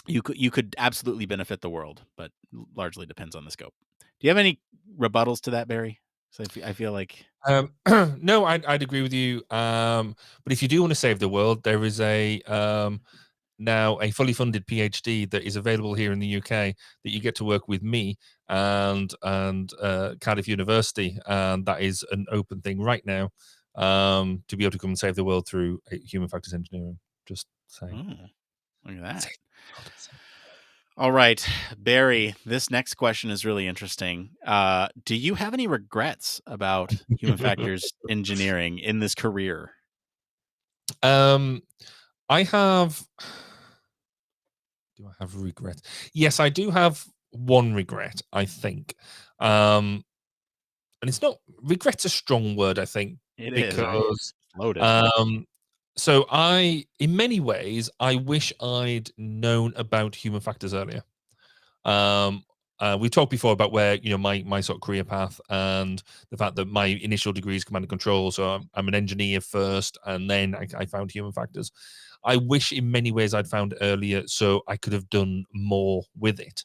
You could absolutely benefit the world, but largely depends on the scope. Do you have any rebuttals to that, Barry? So I feel like No, I'd agree with you. But if you do want to save the world, there is now a fully funded PhD that is available here in the UK that you get to work with me and Cardiff University, and that is an open thing right now to be able to come and save the world through human factors engineering. Just saying. Look at that. All right, Barry, this next question is really interesting. Do you have any regrets about human factors engineering in this career? I have. Do I have regrets? Yes, I do have one regret, I think. And it's not, regret's a strong word, I think, It is, right? because Loaded. so in many ways, I wish I'd known about human factors earlier. We talked before about where my sort of career path and the fact that my initial degree is command and control. So I'm an engineer first, and then I found human factors. I wish in many ways I'd found it earlier, so I could have done more with it.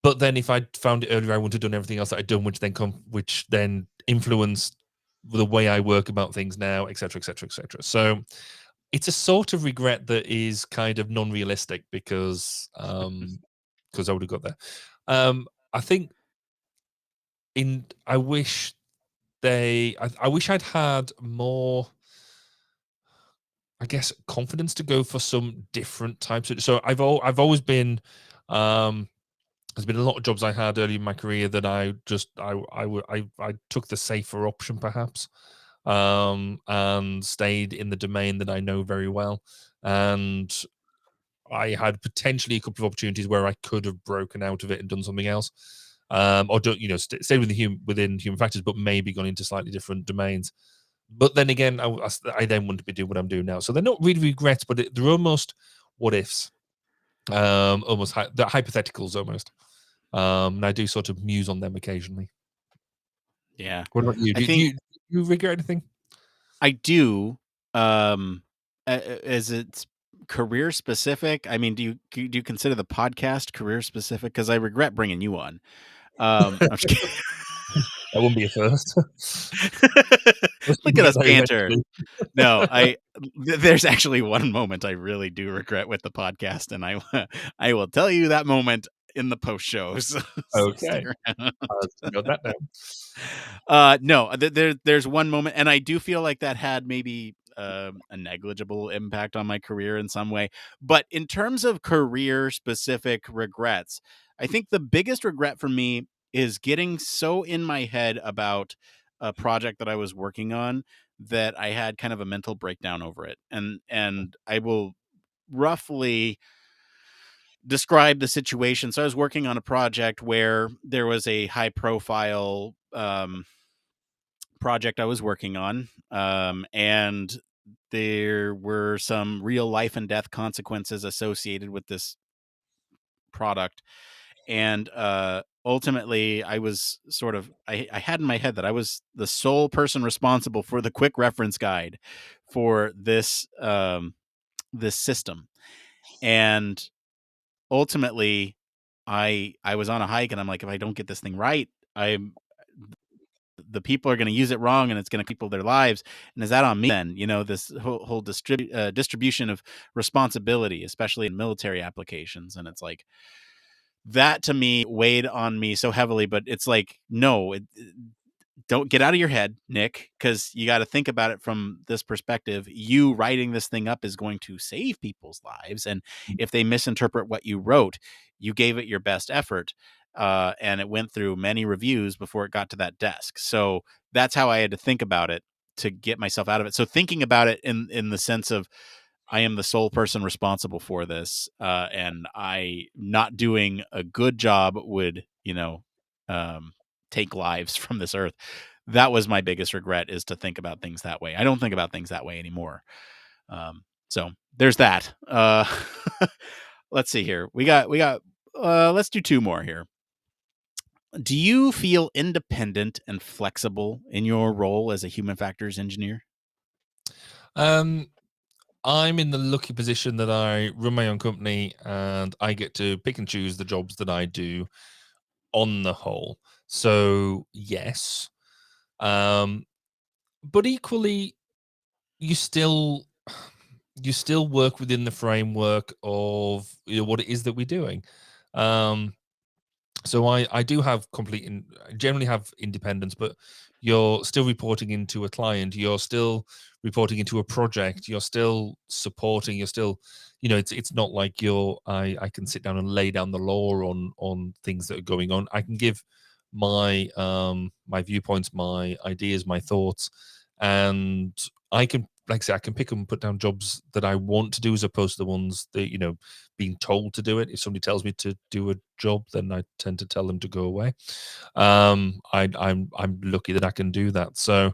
But then if I'd found it earlier, I wouldn't have done everything else that I'd done, which then influenced the way I work about things now, etc., etc., etc. So it's a sort of regret that is kind of non-realistic because I would have got there. I think I wish I wish I'd had more, I guess, confidence to go for some different types of. So I've always been. There's been a lot of jobs I had early in my career that I took the safer option perhaps, and stayed in the domain that I know very well, and I had potentially a couple of opportunities where I could have broken out of it and done something else. or don't stay within human factors, but maybe gone into slightly different domains. But then again, I then want to be doing what I'm doing now. So they're not really regrets, but they're almost what ifs, almost they're hypotheticals almost. And I do sort of muse on them occasionally. Yeah. What about you? I Do think you regret anything? I do. As it's career specific, I mean, do you consider the podcast career specific? Because I regret bringing you on. I'm just kidding. That wouldn't be a first. Look at us banter. No, there's actually one moment I really do regret with the podcast, and I will tell you that moment in the post shows. So Okay. stick around. Got that down. No, there's one moment, and I do feel like that had maybe a negligible impact on my career in some way. But in terms of career specific regrets, I think the biggest regret for me is getting so in my head about a project that I was working on that I had kind of a mental breakdown over it. And I will roughly describe the situation. So I was working on a project where there was a high profile project I was working on, and there were some real life and death consequences associated with this product. And ultimately, I was I had in my head that I was the sole person responsible for the quick reference guide for this system. And ultimately, I was on a hike, and I'm like, if I don't get this thing right, the people are going to use it wrong, and it's going to people their lives. And is that on me then? This whole distribution of responsibility, especially in military applications. And it's like, that to me weighed on me so heavily. But it's like, no, don't get out of your head, Nick, because you got to think about it from this perspective. You writing this thing up is going to save people's lives. And if they misinterpret what you wrote, you gave it your best effort. And it went through many reviews before it got to that desk. So that's how I had to think about it to get myself out of it. So thinking about it in the sense of, I am the sole person responsible for this, and I not doing a good job would, take lives from this earth. That was my biggest regret, is to think about things that way. I don't think about things that way anymore. So there's that. Let's see here. We got. Let's do two more here. Do you feel independent and flexible in your role as a human factors engineer? I'm in the lucky position that I run my own company and I get to pick and choose the jobs that I do on the whole. So yes. But equally, you still work within the framework of what it is that we're doing. So I do have generally have independence, but you're still reporting into a client, you're still reporting into a project, you're still supporting, you're still, it's not like I can sit down and lay down the law on things that are going on. I can give my my viewpoints, my ideas, my thoughts, and I can, like I say, I can pick and put down jobs that I want to do as opposed to the ones that being told to do it. If somebody tells me to do a job, then I tend to tell them to go away. I'm lucky that I can do that. So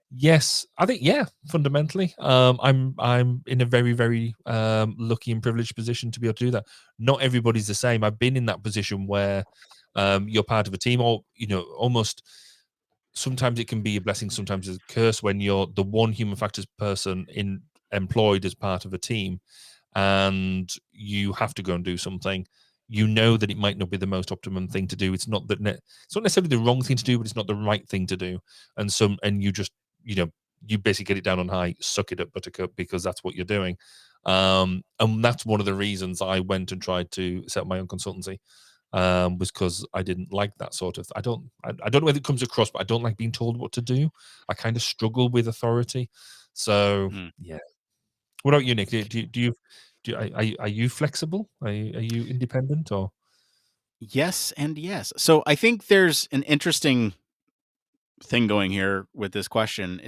yes, I think fundamentally, I'm in a very very lucky and privileged position to be able to do that. Not everybody's the same. I've been in that position where you're part of a team, or almost. Sometimes it can be a blessing, sometimes it's a curse when you're the one human factors person employed as part of a team, and you have to go and do something. You know that it might not be the most optimum thing to do. It's not necessarily the wrong thing to do, but it's not the right thing to do. And you just you basically get it down on high, suck it up, buttercup, because that's what you're doing. And that's one of the reasons I went and tried to set up my own consultancy. Was because I didn't like that sort of. I don't know whether it comes across, but I don't like being told what to do. I kind of struggle with authority. So yeah. What about you, Nick? Are you flexible? Are you independent or? Yes and yes. So I think there's an interesting thing going here with this question.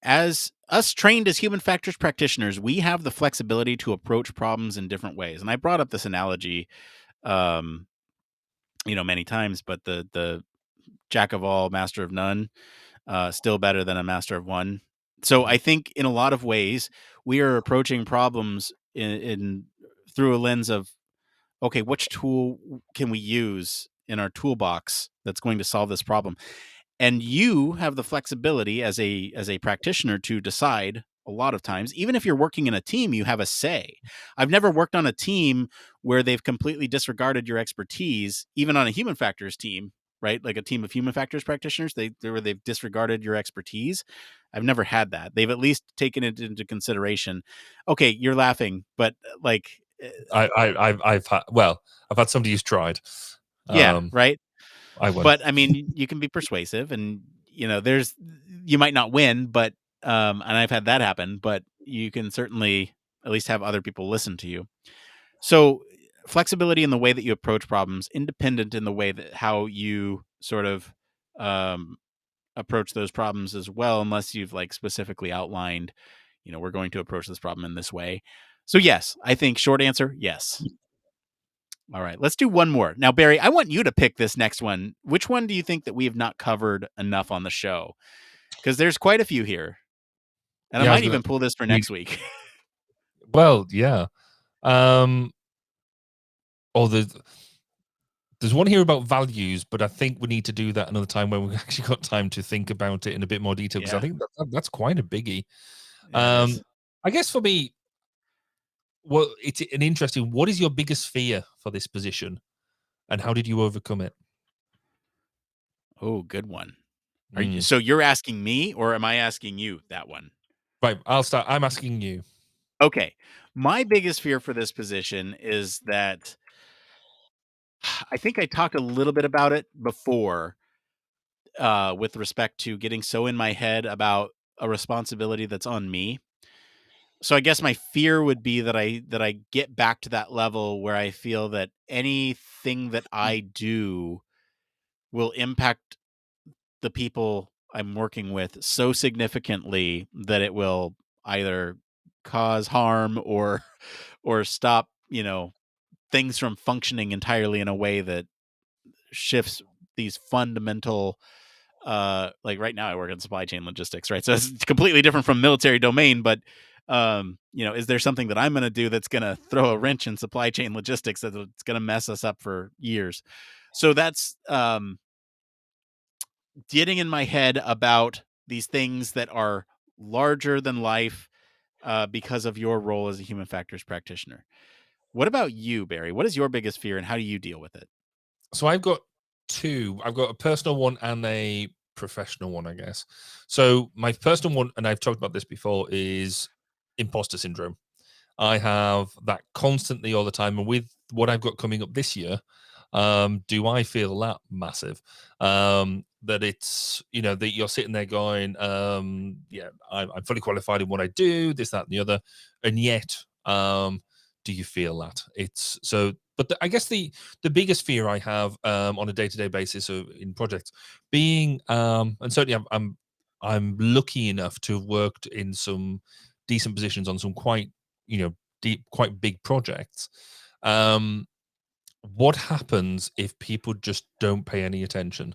As us trained as human factors practitioners, we have the flexibility to approach problems in different ways. And I brought up this analogy many times, but the jack of all, master of none, still better than a master of one. So I think in a lot of ways we are approaching problems in through a lens of, okay, which tool can we use in our toolbox that's going to solve this problem? And you have the flexibility as a practitioner to decide. A lot of times, even if you're working in a team, you have a say. I've never worked on a team where they've completely disregarded your expertise, even on a human factors team, right? Like a team of human factors practitioners, where they've disregarded your expertise. I've never had that. They've at least taken it into consideration. Okay, you're laughing, but like, I've had somebody who's tried. yeah, right. I won. But I mean, you can be persuasive, and you might not win, but and I've had that happen, but you can certainly at least have other people listen to you. So flexibility in the way that you approach problems, independent in the way that how you sort of um, approach those problems as well, unless you've like specifically outlined, we're going to approach this problem in this way. So yes, I think short answer, yes. All right, let's do one more. Now, Barry, I want you to pick this next one. Which one do you think that we have not covered enough on the show? Because there's quite a few here. And I Yeah, I was might gonna. even pull this for We, next week. well, yeah. Or there's one here about values, but I think we need to do that another time when we've actually got time to think about it in a bit more detail, because I Yeah, think that's quite a biggie. yeah, it is. I guess for me, well, it's an interesting. What is your biggest fear for this position, and how did you overcome it? Oh, good one. Mm. So you're asking me, or am I asking you that one? Right, I'll start. I'm asking you. Okay. My biggest fear for this position is that I think I talked a little bit about it before, with respect to getting so in my head about a responsibility that's on me. So I guess my fear would be that I get back to that level where I feel that anything that I do will impact the people I'm working with so significantly that it will either cause harm or stop, things from functioning entirely in a way that shifts these fundamental, like right now I work in supply chain logistics, right? So it's completely different from military domain, but is there something that I'm going to do that's going to throw a wrench in supply chain logistics that's going to mess us up for years? So that's getting in my head about these things that are larger than life, because of your role as a human factors practitioner. What about you, Barry? What is your biggest fear, and how do you deal with it? So I've got two. I've got a personal one and a professional one, I guess. So my personal one, and I've talked about this before, is imposter syndrome. I have that constantly all the time. And with what I've got coming up this year, do I feel that massive? That it's, that you're sitting there going, yeah, I'm fully qualified in what I do, this, that, and the other. And yet, do you feel that? It's so, but I guess the biggest fear I have on a day-to-day basis in projects being, and certainly I'm lucky enough to have worked in some decent positions on some quite deep, quite big projects. What happens if people just don't pay any attention?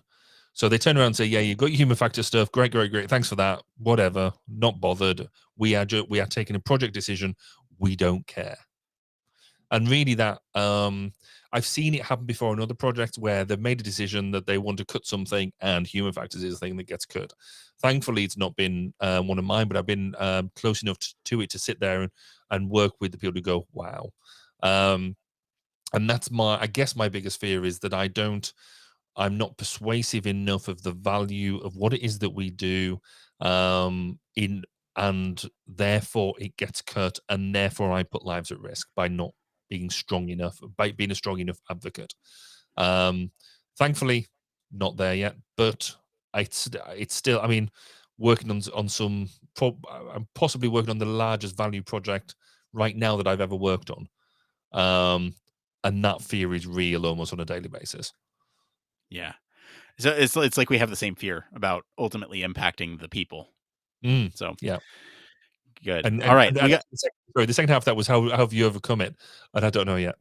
So they turn around and say, "Yeah, you've got your human factor stuff. Great, great, great. Thanks for that. Whatever. Not bothered. We are taking a project decision. We don't care." And really, that I've seen it happen before in other projects where they've made a decision that they want to cut something, and human factors is the thing that gets cut. Thankfully, it's not been one of mine, but I've been close enough to it to sit there and work with the people who go, "Wow." And that's I guess my biggest fear is that I'm not persuasive enough of the value of what it is that we do, and therefore it gets cut, and therefore I put lives at risk by not being strong enough, by being a strong enough advocate. Thankfully, not there yet, but it's still. I mean, working on some. I'm possibly working on the largest value project right now that I've ever worked on. And that fear is real almost on a daily basis. Yeah. So it's like we have the same fear about ultimately impacting the people. Mm, So yeah. Good. And All right, we got. the second half of that was how have you overcome it? And I don't know yet.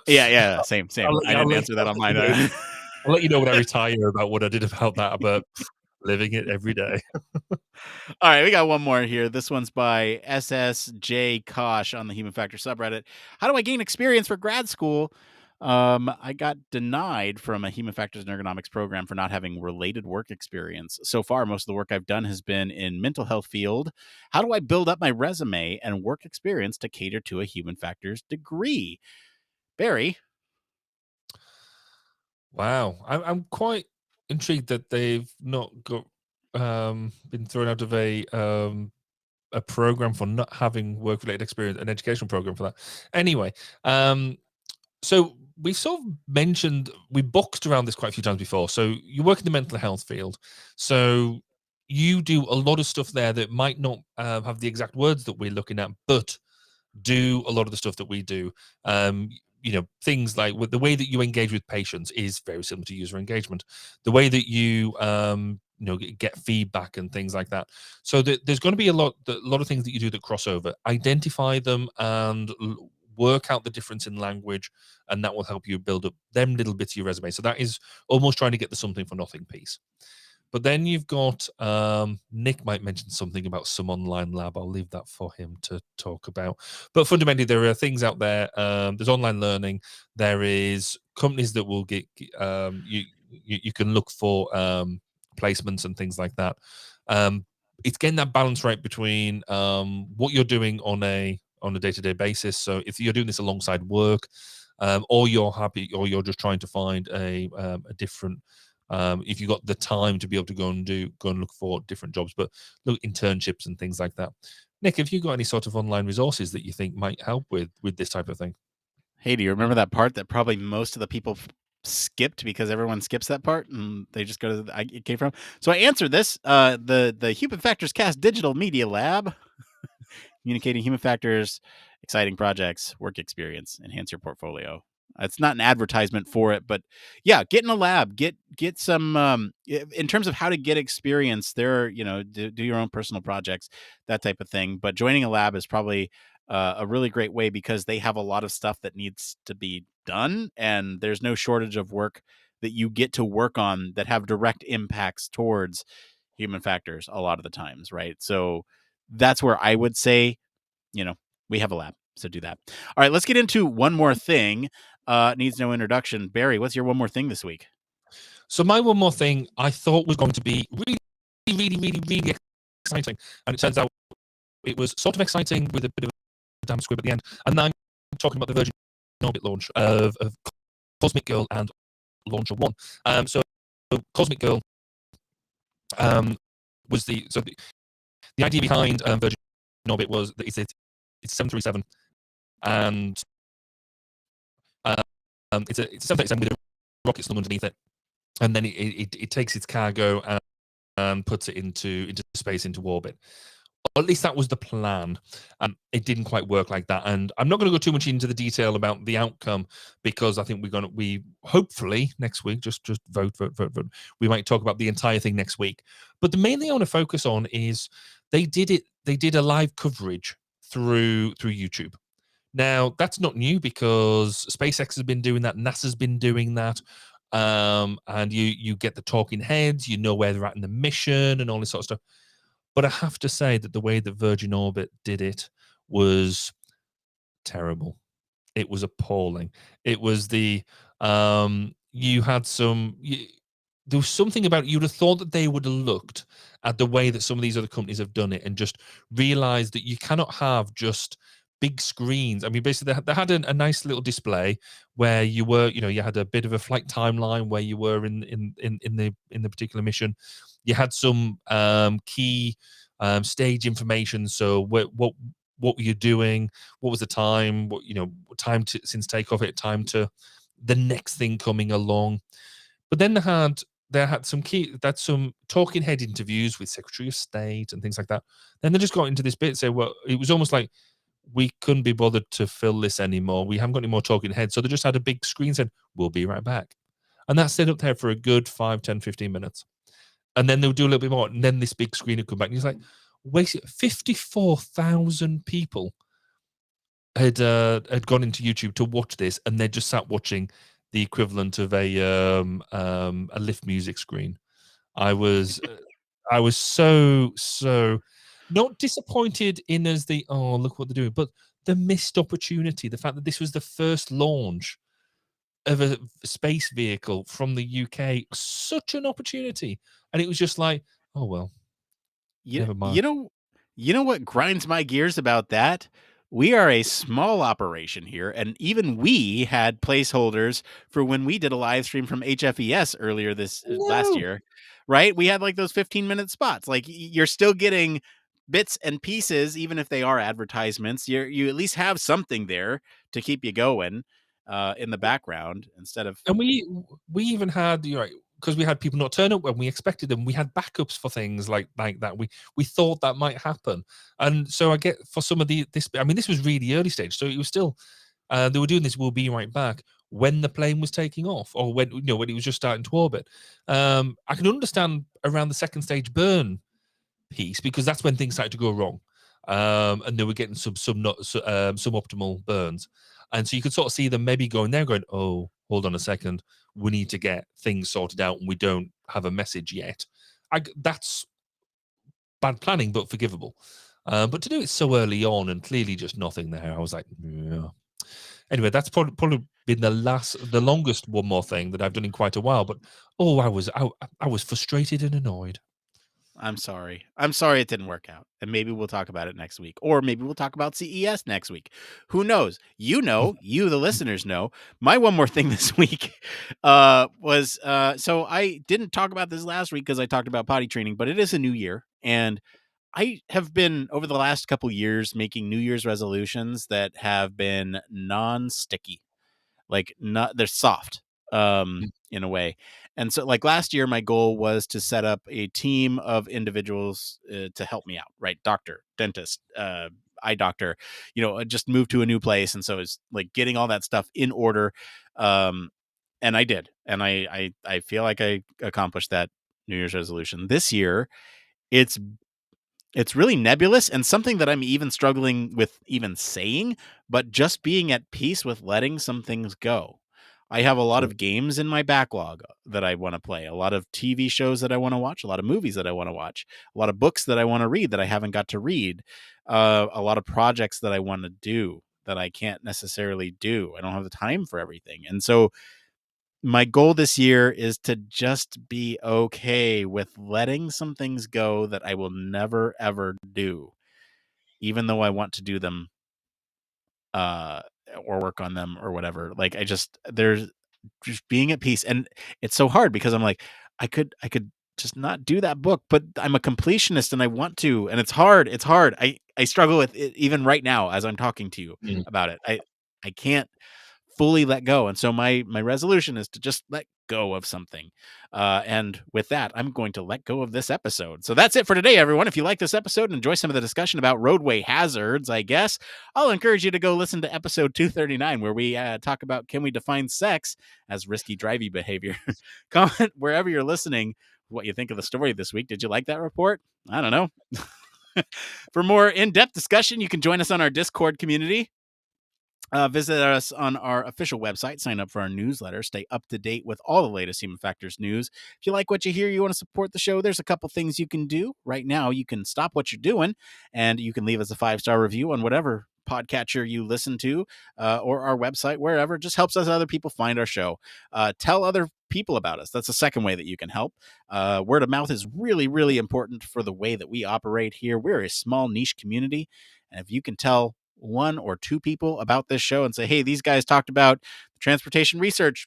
Yeah, same. I didn't answer that on mine. I'll let you know when I retire about what I did about that, but living it every day. All right, we got one more here. This one's by SsjCosh on the Human Factor subreddit. How do I gain experience for grad school? I got denied from a Human Factors and Ergonomics program for not having related work experience. So far, most of the work I've done has been in mental health field. How do I build up my resume and work experience to cater to a Human Factors degree? Barry? Wow. I'm quite intrigued that they've not got been thrown out of a program for not having work related experience, an educational program for that. Anyway, so we sort of mentioned, we boxed around this quite a few times before. So you work in the mental health field, so you do a lot of stuff there that might not have the exact words that we're looking at, but do a lot of the stuff that we do. Things like with the way that you engage with patients is very similar to user engagement. The way that you get feedback and things like that. So there's going to be a lot of things that you do that cross over. Identify them and work out the difference in language, and that will help you build up them little bits of your resume. So that is almost trying to get the something for nothing piece. But then you've got Nick might mention something about some online lab. I'll leave that for him to talk about. But fundamentally, there are things out there. There's online learning. There is companies that will get you can look for placements and things like that. It's getting that balance right between what you're doing on a day-to-day basis. So if you're doing this alongside work, or you're happy, or you're just trying to find a different. If you got the time to be able to go and look for different jobs, but look, internships and things like that. Nick, have you got any sort of online resources that you think might help with this type of thing? Hey, do you remember that part that probably most of the people skipped because everyone skips that part and they just go to it came from? So I answered this. The Human Factors Cast Digital Media Lab, communicating human factors, exciting projects, work experience, enhance your portfolio. It's not an advertisement for it, but yeah, get in a lab, get some in terms of how to get experience there, do your own personal projects, that type of thing. But joining a lab is probably a really great way because they have a lot of stuff that needs to be done, and there's no shortage of work that you get to work on that have direct impacts towards human factors a lot of the times, right? So that's where I would say, we have a lab, so do that. All right, let's get into one more thing. Needs no introduction. Barry, what's your one more thing this week? So my one more thing I thought was going to be really, really, really, really exciting, and it turns out it was sort of exciting with a bit of a damn squib at the end. And then I'm talking about the Virgin Orbit launch of Cosmic Girl and Launcher One. So Cosmic Girl was the idea behind Virgin Orbit was that it's 737, and it's a 737 with a rocket slung underneath it, and then it takes its cargo and puts it into space, into orbit. Or at least that was the plan. It didn't quite work like that, and I'm not going to go too much into the detail about the outcome because I think we hopefully next week just vote. We might talk about the entire thing next week. But the main thing I want to focus on is they did a live coverage through YouTube. Now that's not new because SpaceX has been doing that, NASA's been doing that. And you get the talking heads, where they're at in the mission and all this sort of stuff. But I have to say that the way that Virgin Orbit did it was terrible. It was appalling. It was there was something about, you'd have thought that they would have looked at the way that some of these other companies have done it and just realized that you cannot have just big screens. I mean, basically they had a nice little display where you were, you had a bit of a flight timeline where you were in the particular mission. You had some key stage information. So what were you doing? What was the time? Time since takeoff, time to the next thing coming along. But then they had some talking head interviews with Secretary of State and things like that. Then they just got into this bit, say, well, it was almost like we couldn't be bothered to fill this anymore. We haven't got any more talking heads. So they just had a big screen saying, we'll be right back. And that stayed up there for a good 5, 10, 15 minutes. And then they'll do a little bit more. And then this big screen would come back. And he's like, wasted 54,000 people had gone into YouTube to watch this, and they just sat watching the equivalent of a lift music screen. I was so not disappointed in as the look what they're doing, but the missed opportunity, the fact that this was the first launch of a space vehicle from the UK, such an opportunity, and it was just like, oh well, never mind. You know what grinds my gears about that? We are a small operation here, and even we had placeholders for when we did a live stream from HFES earlier this last No. year, right? We had like those 15-minute spots. Like you're still getting bits and pieces, even if they are advertisements. You at least have something there to keep you going in the background instead of. And we even had, because we had people not turn up when we expected them. We had backups for things like that. We thought that might happen, and so I get for some of this. I mean, this was really early stage, so it was still they were doing this. We'll be right back when the plane was taking off, or when when it was just starting to orbit. I can understand around the second stage burn piece because that's when things started to go wrong, and they were getting some suboptimal burns. And so you could sort of see them maybe going there, going, "Oh, hold on a second, we need to get things sorted out, and we don't have a message yet." That's bad planning, but forgivable. But to do it so early on and clearly just nothing there, I was like, yeah. Anyway, that's probably been the longest one more thing that I've done in quite a while. But I was frustrated and annoyed. I'm sorry. I'm sorry it didn't work out. And maybe we'll talk about it next week. Or maybe we'll talk about CES next week. Who knows? You, the listeners know. My one more thing this week was so I didn't talk about this last week because I talked about potty training, but it is a new year. And I have been over the last couple years making New Year's resolutions that have been non-sticky. Like they're soft in a way. And so like last year my goal was to set up a team of individuals to help me out, right? Doctor, dentist, eye doctor, just move to a new place, and so it's like getting all that stuff in order. And I did, and I feel like I accomplished that New Year's resolution. This year it's really nebulous and something that I'm even struggling with even saying, but just being at peace with letting some things go. I have a lot Sure. of games in my backlog that I want to play, a lot of TV shows that I want to watch, a lot of movies that I want to watch, a lot of books that I want to read that I haven't got to read, a lot of projects that I want to do that I can't necessarily do. I don't have the time for everything. And so my goal this year is to just be okay with letting some things go that I will never ever do, even though I want to do them or work on them or whatever. Like there's just being at peace, and it's so hard because I'm like I could just not do that book, but I'm a completionist and I want to, and it's hard. I struggle with it even right now as I'm talking to you Mm. about it. I can't fully let go. And so my resolution is to just let go of something. And with that, I'm going to let go of this episode. So that's it for today, everyone. If you like this episode and enjoy some of the discussion about roadway hazards, I guess, I'll encourage you to go listen to episode 239, where we talk about, can we define sex as risky driving behavior? Comment wherever you're listening what you think of the story this week. Did you like that report? I don't know. For more in-depth discussion, you can join us on our Discord community. Visit us on our official website, sign up for our newsletter, stay up to date with all the latest Human Factors news. If you like what you hear, you want to support the show, there's a couple things you can do. Right now, you can stop what you're doing and you can leave us a 5-star review on whatever podcatcher you listen to or our website, wherever. It just helps us other people find our show. Tell other people about us. That's the second way that you can help. Word of mouth is really, really important for the way that we operate here. We're a small niche community. And if you can tell one or two people about this show and say, hey, these guys talked about the Transportation Research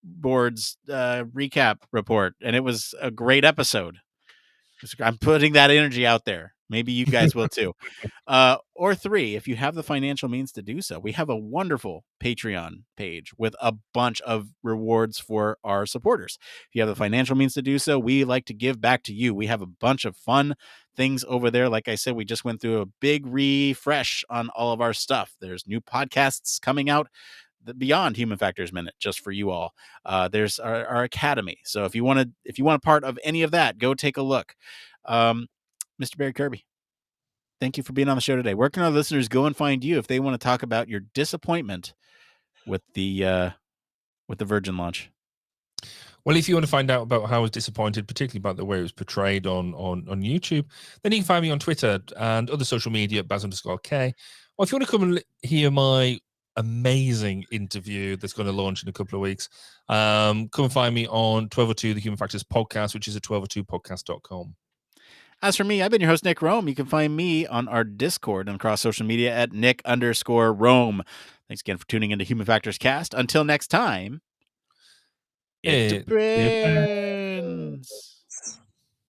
Board's recap report, and it was a great episode. I'm putting that energy out there. Maybe you guys will too. Or 3, if you have the financial means to do so, we have a wonderful Patreon page with a bunch of rewards for our supporters. If you have the financial means to do so, we like to give back to you. We have a bunch of fun things over there. Like I said, we just went through a big refresh on all of our stuff. There's new podcasts coming out beyond Human Factors Minute just for you all. There's our academy. So if you want a part of any of that, go take a look. Mr. Barry Kirby, thank you for being on the show today. Where can our listeners go and find you if they want to talk about your disappointment with the Virgin launch? Well, if you want to find out about how I was disappointed, particularly about the way it was portrayed on YouTube, then you can find me on Twitter and other social media at Baz_K. Or if you want to come and hear my amazing interview that's going to launch in a couple of weeks, come and find me on 1202, the Human Factors podcast, which is at 1202podcast.com. As for me, I've been your host, Nick Rome. You can find me on our Discord and across social media at Nick_Rome. Thanks again for tuning into Human Factors Cast. Until next time, it's a